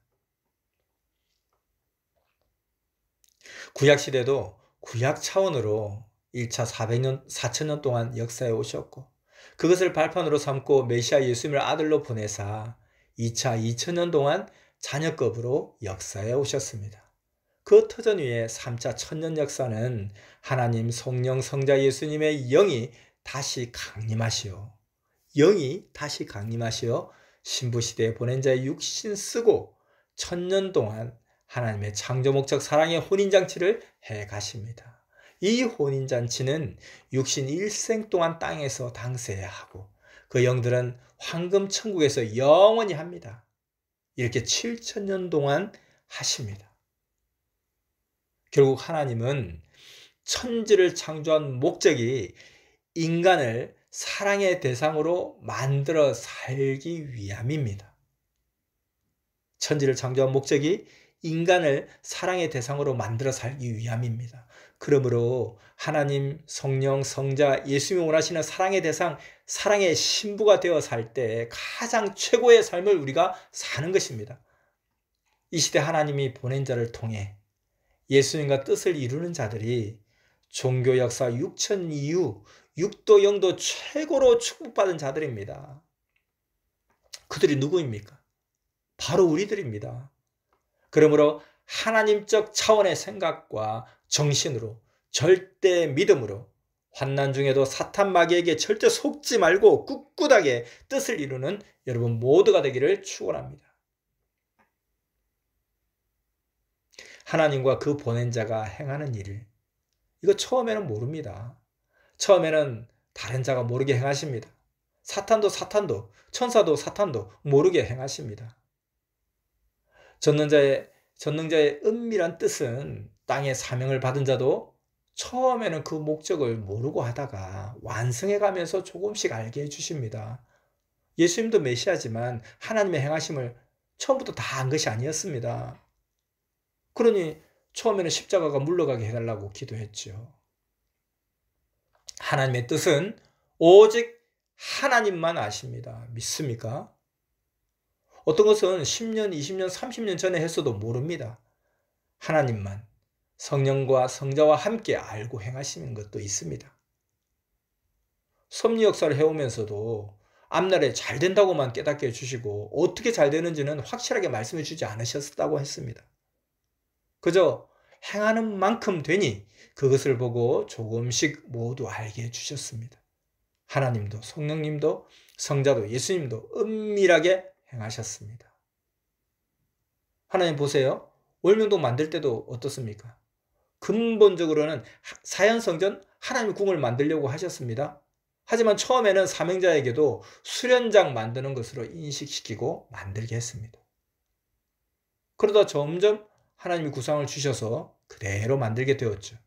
구약시대도 구약 차원으로 1차 4,000년 동안 역사에 오셨고 그것을 발판으로 삼고 메시아 예수님을 아들로 보내사 2차 2,000년 동안 자녀급으로 역사에 오셨습니다. 그 터전 위에 3차 1,000년 역사는 하나님 성령 성자 예수님의 영이 다시 강림하시어 신부시대에 보낸 자의 육신 쓰고 1,000년 동안 하나님의 창조 목적 사랑의 혼인잔치를 해 가십니다. 이 혼인잔치는 육신 일생 동안 땅에서 당세하고 그 영들은 황금천국에서 영원히 합니다. 이렇게 7,000년 동안 하십니다. 결국 하나님은 천지를 창조한 목적이 인간을 사랑의 대상으로 만들어 살기 위함입니다. 천지를 창조한 목적이 인간을 사랑의 대상으로 만들어 살기 위함입니다. 그러므로 하나님, 성령, 성자, 예수님이 원하시는 사랑의 대상, 사랑의 신부가 되어 살 때 가장 최고의 삶을 우리가 사는 것입니다. 이 시대 하나님이 보낸 자를 통해 예수님과 뜻을 이루는 자들이 종교 역사 6천 이후 육도 영도 최고로 축복받은 자들입니다. 그들이 누구입니까? 바로 우리들입니다. 그러므로 하나님적 차원의 생각과 정신으로 절대 믿음으로 환난 중에도 사탄 마귀에게 절대 속지 말고 꿋꿋하게 뜻을 이루는 여러분 모두가 되기를 축원합니다. 하나님과 그 보낸 자가 행하는 일을 이거 처음에는 모릅니다. 처음에는 다른 자가 모르게 행하십니다. 사탄도 천사도 사탄도 모르게 행하십니다. 전능자의 은밀한 뜻은 땅의 사명을 받은 자도 처음에는 그 목적을 모르고 하다가 완성해 가면서 조금씩 알게 해주십니다. 예수님도 메시아지만 하나님의 행하심을 처음부터 다 한 것이 아니었습니다. 그러니 처음에는 십자가가 물러가게 해달라고 기도했죠. 하나님의 뜻은 오직 하나님만 아십니다. 믿습니까? 어떤 것은 10년, 20년, 30년 전에 했어도 모릅니다. 하나님만 성령과 성자와 함께 알고 행하시는 것도 있습니다. 섭리 역사를 해오면서도 앞날에 잘 된다고만 깨닫게 해주시고 어떻게 잘 되는지는 확실하게 말씀해 주지 않으셨다고 했습니다. 그저 행하는 만큼 되니 그것을 보고 조금씩 모두 알게 해주셨습니다. 하나님도 성령님도 성자도 예수님도 은밀하게 행하셨습니다. 하나님 보세요. 월명동 만들 때도 어떻습니까? 근본적으로는 사연성전 하나님 궁을 만들려고 하셨습니다. 하지만 처음에는 사명자에게도 수련장 만드는 것으로 인식시키고 만들게 했습니다. 그러다 점점 하나님이 구상을 주셔서 그대로 만들게 되었죠.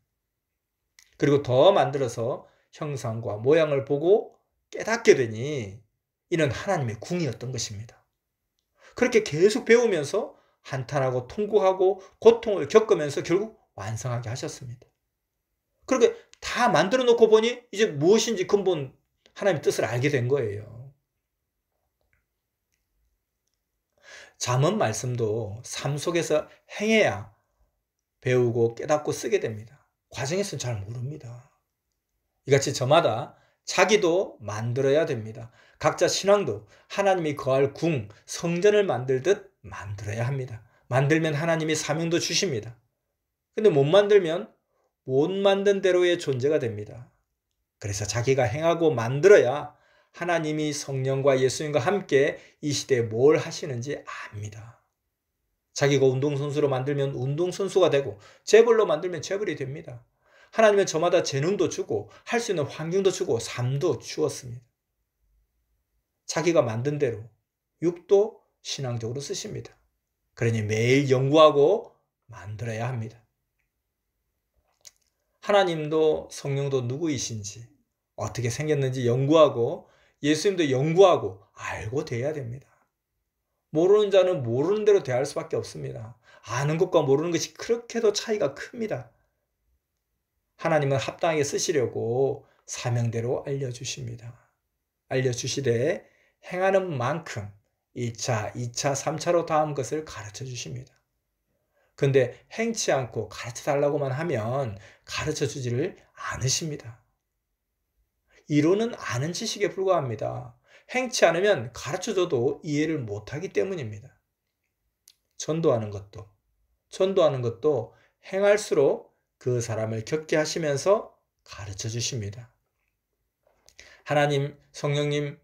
그리고 더 만들어서 형상과 모양을 보고 깨닫게 되니 이는 하나님의 궁이었던 것입니다. 그렇게 계속 배우면서 한탄하고 통곡하고 고통을 겪으면서 결국 완성하게 하셨습니다. 그렇게 다 만들어 놓고 보니 이제 무엇인지 근본 하나님의 뜻을 알게 된 거예요. 잠언 말씀도 삶 속에서 행해야 배우고 깨닫고 쓰게 됩니다. 과정에서는 잘 모릅니다. 이같이 저마다 자기도 만들어야 됩니다. 각자 신앙도 하나님이 거할 궁, 성전을 만들듯 만들어야 합니다. 만들면 하나님이 사명도 주십니다. 근데 못 만들면 못 만든 대로의 존재가 됩니다. 그래서 자기가 행하고 만들어야 하나님이 성령과 예수님과 함께 이 시대에 뭘 하시는지 압니다. 자기가 운동선수로 만들면 운동선수가 되고 재벌로 만들면 재벌이 됩니다. 하나님은 저마다 재능도 주고 할 수 있는 환경도 주고 삶도 주었습니다. 자기가 만든 대로 육도 신앙적으로 쓰십니다. 그러니 매일 연구하고 만들어야 합니다. 하나님도 성령도 누구이신지 어떻게 생겼는지 연구하고 예수님도 연구하고 알고 돼야 됩니다. 모르는 자는 모르는 대로 대할 수밖에 없습니다. 아는 것과 모르는 것이 그렇게도 차이가 큽니다. 하나님은 합당하게 쓰시려고 사명대로 알려주십니다. 알려주시되 행하는 만큼 1차, 2차, 3차로 다음 것을 가르쳐 주십니다. 근데 행치 않고 가르쳐 달라고만 하면 가르쳐 주지를 않으십니다. 이론은 아는 지식에 불과합니다. 행치 않으면 가르쳐 줘도 이해를 못하기 때문입니다. 전도하는 것도 행할수록 그 사람을 겪게 하시면서 가르쳐 주십니다. 하나님, 성령님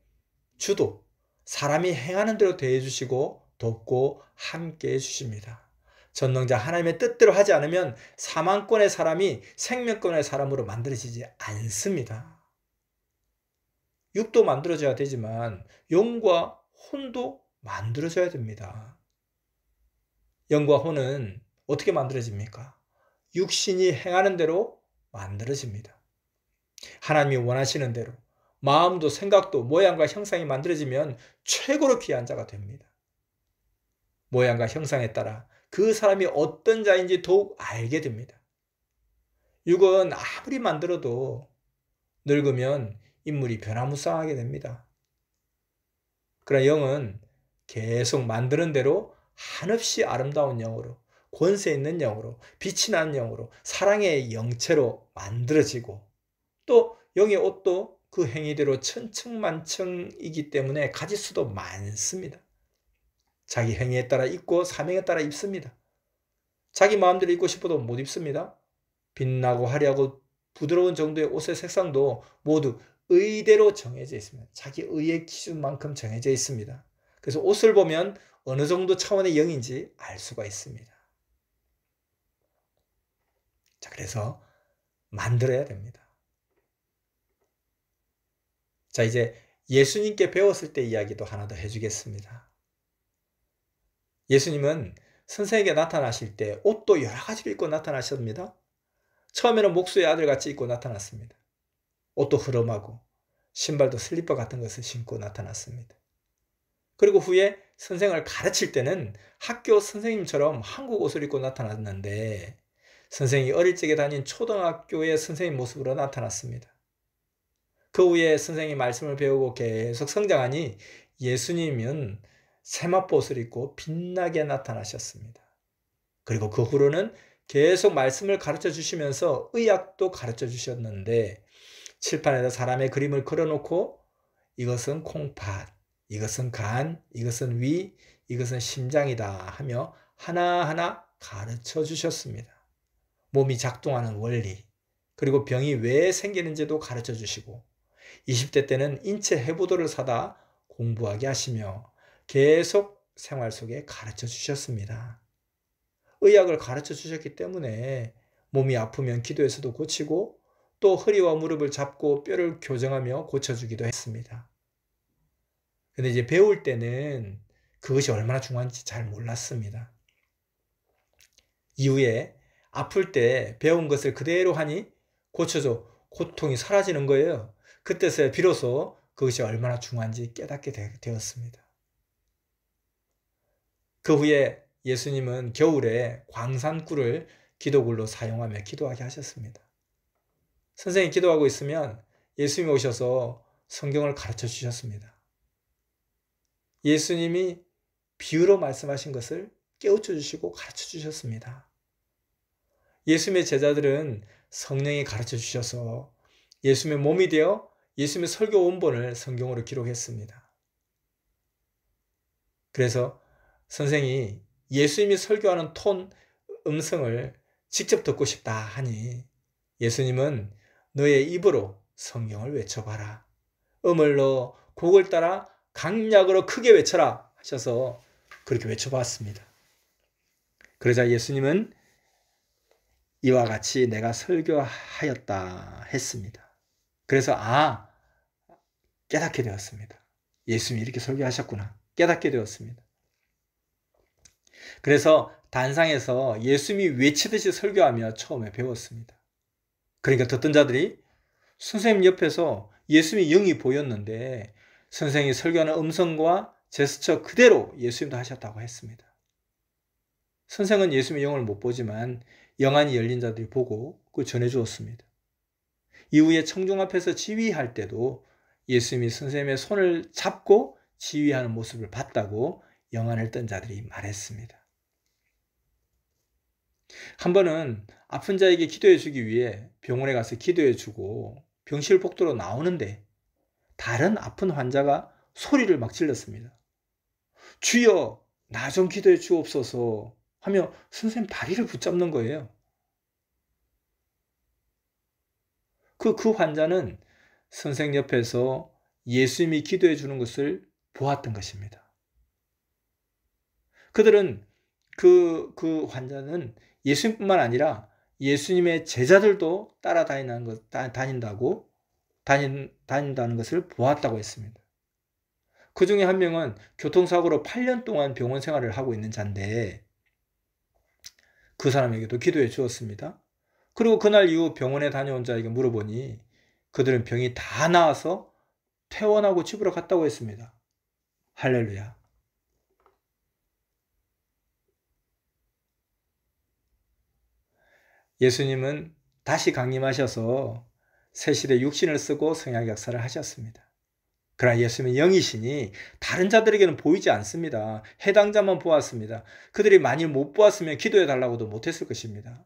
주도 사람이 행하는 대로 대해 주시고 돕고 함께 해 주십니다. 전능자 하나님의 뜻대로 하지 않으면 사망권의 사람이 생명권의 사람으로 만들어지지 않습니다. 육도 만들어져야 되지만 영과 혼도 만들어져야 됩니다. 영과 혼은 어떻게 만들어집니까? 육신이 행하는 대로 만들어집니다. 하나님이 원하시는 대로 마음도 생각도 모양과 형상이 만들어지면 최고로 귀한 자가 됩니다. 모양과 형상에 따라 그 사람이 어떤 자인지 더욱 알게 됩니다. 육은 아무리 만들어도 늙으면 인물이 변화무쌍하게 됩니다. 그러나 영은 계속 만드는 대로 한없이 아름다운 영으로, 권세 있는 영으로, 빛이 나는 영으로, 사랑의 영체로 만들어지고 또 영의 옷도 그 행위대로 천층만층이기 때문에 가짓수도 많습니다. 자기 행위에 따라 입고 사명에 따라 입습니다. 자기 마음대로 입고 싶어도 못 입습니다. 빛나고 화려하고 부드러운 정도의 옷의 색상도 모두 의대로 정해져 있습니다. 자기 의의 기준만큼 정해져 있습니다. 그래서 옷을 보면 어느 정도 차원의 영인지 알 수가 있습니다. 자, 그래서 만들어야 됩니다. 자, 이제 예수님께 배웠을 때 이야기도 하나 더 해주겠습니다. 예수님은 선생에게 나타나실 때 옷도 여러 가지를 입고 나타나셨습니다. 처음에는 목수의 아들같이 입고 나타났습니다. 옷도 흐름하고 신발도 슬리퍼 같은 것을 신고 나타났습니다. 그리고 후에 선생을 가르칠 때는 학교 선생님처럼 한국 옷을 입고 나타났는데 선생이 어릴 적에 다닌 초등학교의 선생님 모습으로 나타났습니다. 그 후에 선생님이 말씀을 배우고 계속 성장하니 예수님은 세마포 옷을 입고 빛나게 나타나셨습니다. 그리고 그 후로는 계속 말씀을 가르쳐 주시면서 의학도 가르쳐 주셨는데 칠판에다 사람의 그림을 그려놓고 이것은 콩팥, 이것은 간, 이것은 위, 이것은 심장이다 하며 하나하나 가르쳐 주셨습니다. 몸이 작동하는 원리, 그리고 병이 왜 생기는지도 가르쳐 주시고 20대 때는 인체 해부도를 사다 공부하게 하시며 계속 생활 속에 가르쳐 주셨습니다. 의학을 가르쳐 주셨기 때문에 몸이 아프면 기도해서도 고치고 또 허리와 무릎을 잡고 뼈를 교정하며 고쳐주기도 했습니다. 근데 이제 배울 때는 그것이 얼마나 중요한지 잘 몰랐습니다. 이후에 아플 때 배운 것을 그대로 하니 고쳐져 고통이 사라지는 거예요. 그때서야 비로소 그것이 얼마나 중요한지 깨닫게 되었습니다. 그 후에 예수님은 겨울에 광산꿀을 기도굴로 사용하며 기도하게 하셨습니다. 선생님이 기도하고 있으면 예수님이 오셔서 성경을 가르쳐 주셨습니다. 예수님이 비유로 말씀하신 것을 깨우쳐 주시고 가르쳐 주셨습니다. 예수님의 제자들은 성령이 가르쳐 주셔서 예수님의 몸이 되어 예수님의 설교 원본을 성경으로 기록했습니다. 그래서 선생이 예수님이 설교하는 톤, 음성을 직접 듣고 싶다 하니 예수님은 너의 입으로 성경을 외쳐봐라. 음을 넣어 곡을 따라 강약으로 크게 외쳐라 하셔서 그렇게 외쳐봤습니다. 그러자 예수님은 이와 같이 내가 설교하였다 했습니다. 그래서 깨닫게 되었습니다. 예수님이 이렇게 설교하셨구나 깨닫게 되었습니다. 그래서 단상에서 예수님이 외치듯이 설교하며 처음에 배웠습니다. 그러니까 듣던 자들이 선생님 옆에서 예수님이 영이 보였는데 선생님이 설교하는 음성과 제스처 그대로 예수님도 하셨다고 했습니다. 선생은 예수님의 영을 못 보지만 영안이 열린 자들이 보고 그걸 전해주었습니다. 이후에 청중 앞에서 지휘할 때도 예수님이 선생님의 손을 잡고 지휘하는 모습을 봤다고 영안을 뜬 자들이 말했습니다. 한 번은 아픈 자에게 기도해 주기 위해 병원에 가서 기도해 주고 병실 복도로 나오는데 다른 아픈 환자가 소리를 막 질렀습니다. 주여 나 좀 기도해 주옵소서 하며 선생님 다리를 붙잡는 거예요. 그 환자는 선생님 옆에서 예수님이 기도해 주는 것을 보았던 것입니다. 그들은 그 환자는 예수님뿐만 아니라 예수님의 제자들도 다닌다는 것을 보았다고 했습니다. 그 중에 한 명은 교통사고로 8년 동안 병원 생활을 하고 있는 자인데 그 사람에게도 기도해 주었습니다. 그리고 그날 이후 병원에 다녀온 자에게 물어보니 그들은 병이 다 나아서 퇴원하고 집으로 갔다고 했습니다. 할렐루야. 예수님은 다시 강림하셔서 새시대 육신을 쓰고 성약 역사를 하셨습니다. 그러나 예수님은 영이시니 다른 자들에게는 보이지 않습니다. 해당자만 보았습니다. 그들이 만일 못 보았으면 기도해 달라고도 못했을 것입니다.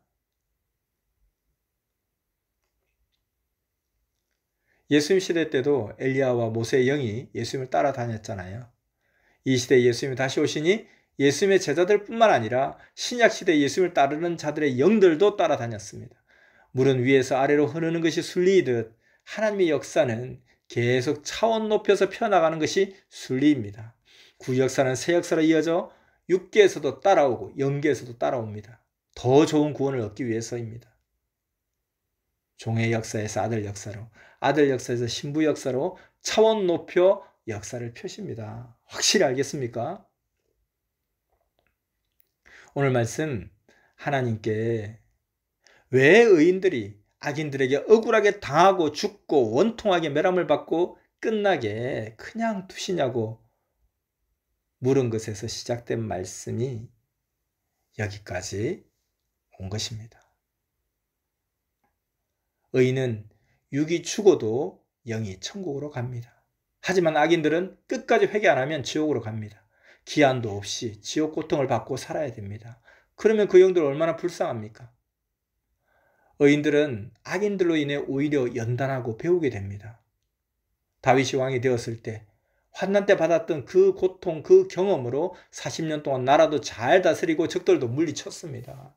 예수님 시대 때도 엘리야와 모세의 영이 예수님을 따라다녔잖아요. 이 시대에 예수님이 다시 오시니 예수님의 제자들뿐만 아니라 신약시대 예수님을 따르는 자들의 영들도 따라다녔습니다. 물은 위에서 아래로 흐르는 것이 순리이듯 하나님의 역사는 계속 차원 높여서 펴나가는 것이 순리입니다. 구역사는 새 역사로 이어져 육계에서도 따라오고 영계에서도 따라옵니다. 더 좋은 구원을 얻기 위해서입니다. 종의 역사에서 아들 역사로, 아들 역사에서 신부 역사로 차원 높여 역사를 펴십니다. 확실히 알겠습니까? 오늘 말씀 하나님께 왜 의인들이 악인들에게 억울하게 당하고 죽고 원통하게 멸함을 받고 끝나게 그냥 두시냐고 물은 것에서 시작된 말씀이 여기까지 온 것입니다. 의인은 육이 죽어도 영이 천국으로 갑니다. 하지만 악인들은 끝까지 회개 안 하면 지옥으로 갑니다. 기한도 없이 지옥 고통을 받고 살아야 됩니다. 그러면 그 영들 얼마나 불쌍합니까? 의인들은 악인들로 인해 오히려 연단하고 배우게 됩니다. 다윗이 왕이 되었을 때 환난 때 받았던 그 고통, 그 경험으로 40년 동안 나라도 잘 다스리고 적들도 물리쳤습니다.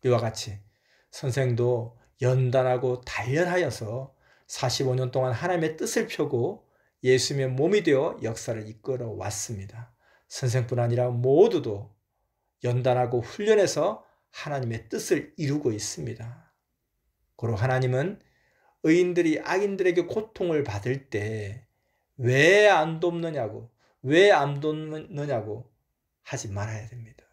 이와 같이 선생도 연단하고 단련하여서 45년 동안 하나님의 뜻을 펴고 예수님의 몸이 되어 역사를 이끌어 왔습니다. 선생뿐 아니라 모두도 연단하고 훈련해서 하나님의 뜻을 이루고 있습니다. 그리고 하나님은 의인들이 악인들에게 고통을 받을 때 왜 안 돕느냐고, 왜 안 돕느냐고 하지 말아야 됩니다.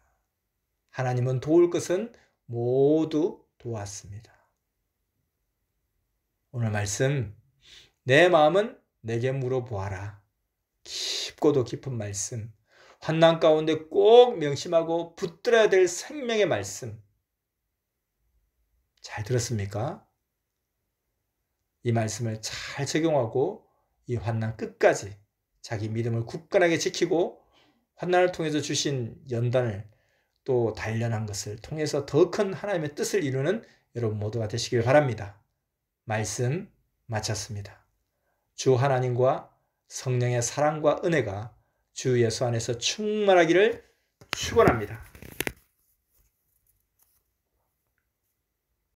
하나님은 도울 것은 모두 도왔습니다. 오늘 말씀, 내 마음은 내게 물어보아라. 깊고도 깊은 말씀, 환난 가운데 꼭 명심하고 붙들어야 될 생명의 말씀. 잘 들었습니까? 이 말씀을 잘 적용하고 이 환난 끝까지 자기 믿음을 굳건하게 지키고 환난을 통해서 주신 연단을 또 단련한 것을 통해서 더 큰 하나님의 뜻을 이루는 여러분 모두가 되시길 바랍니다. 말씀 마쳤습니다. 주 하나님과 성령의 사랑과 은혜가 주 예수 안에서 충만하기를 축원합니다.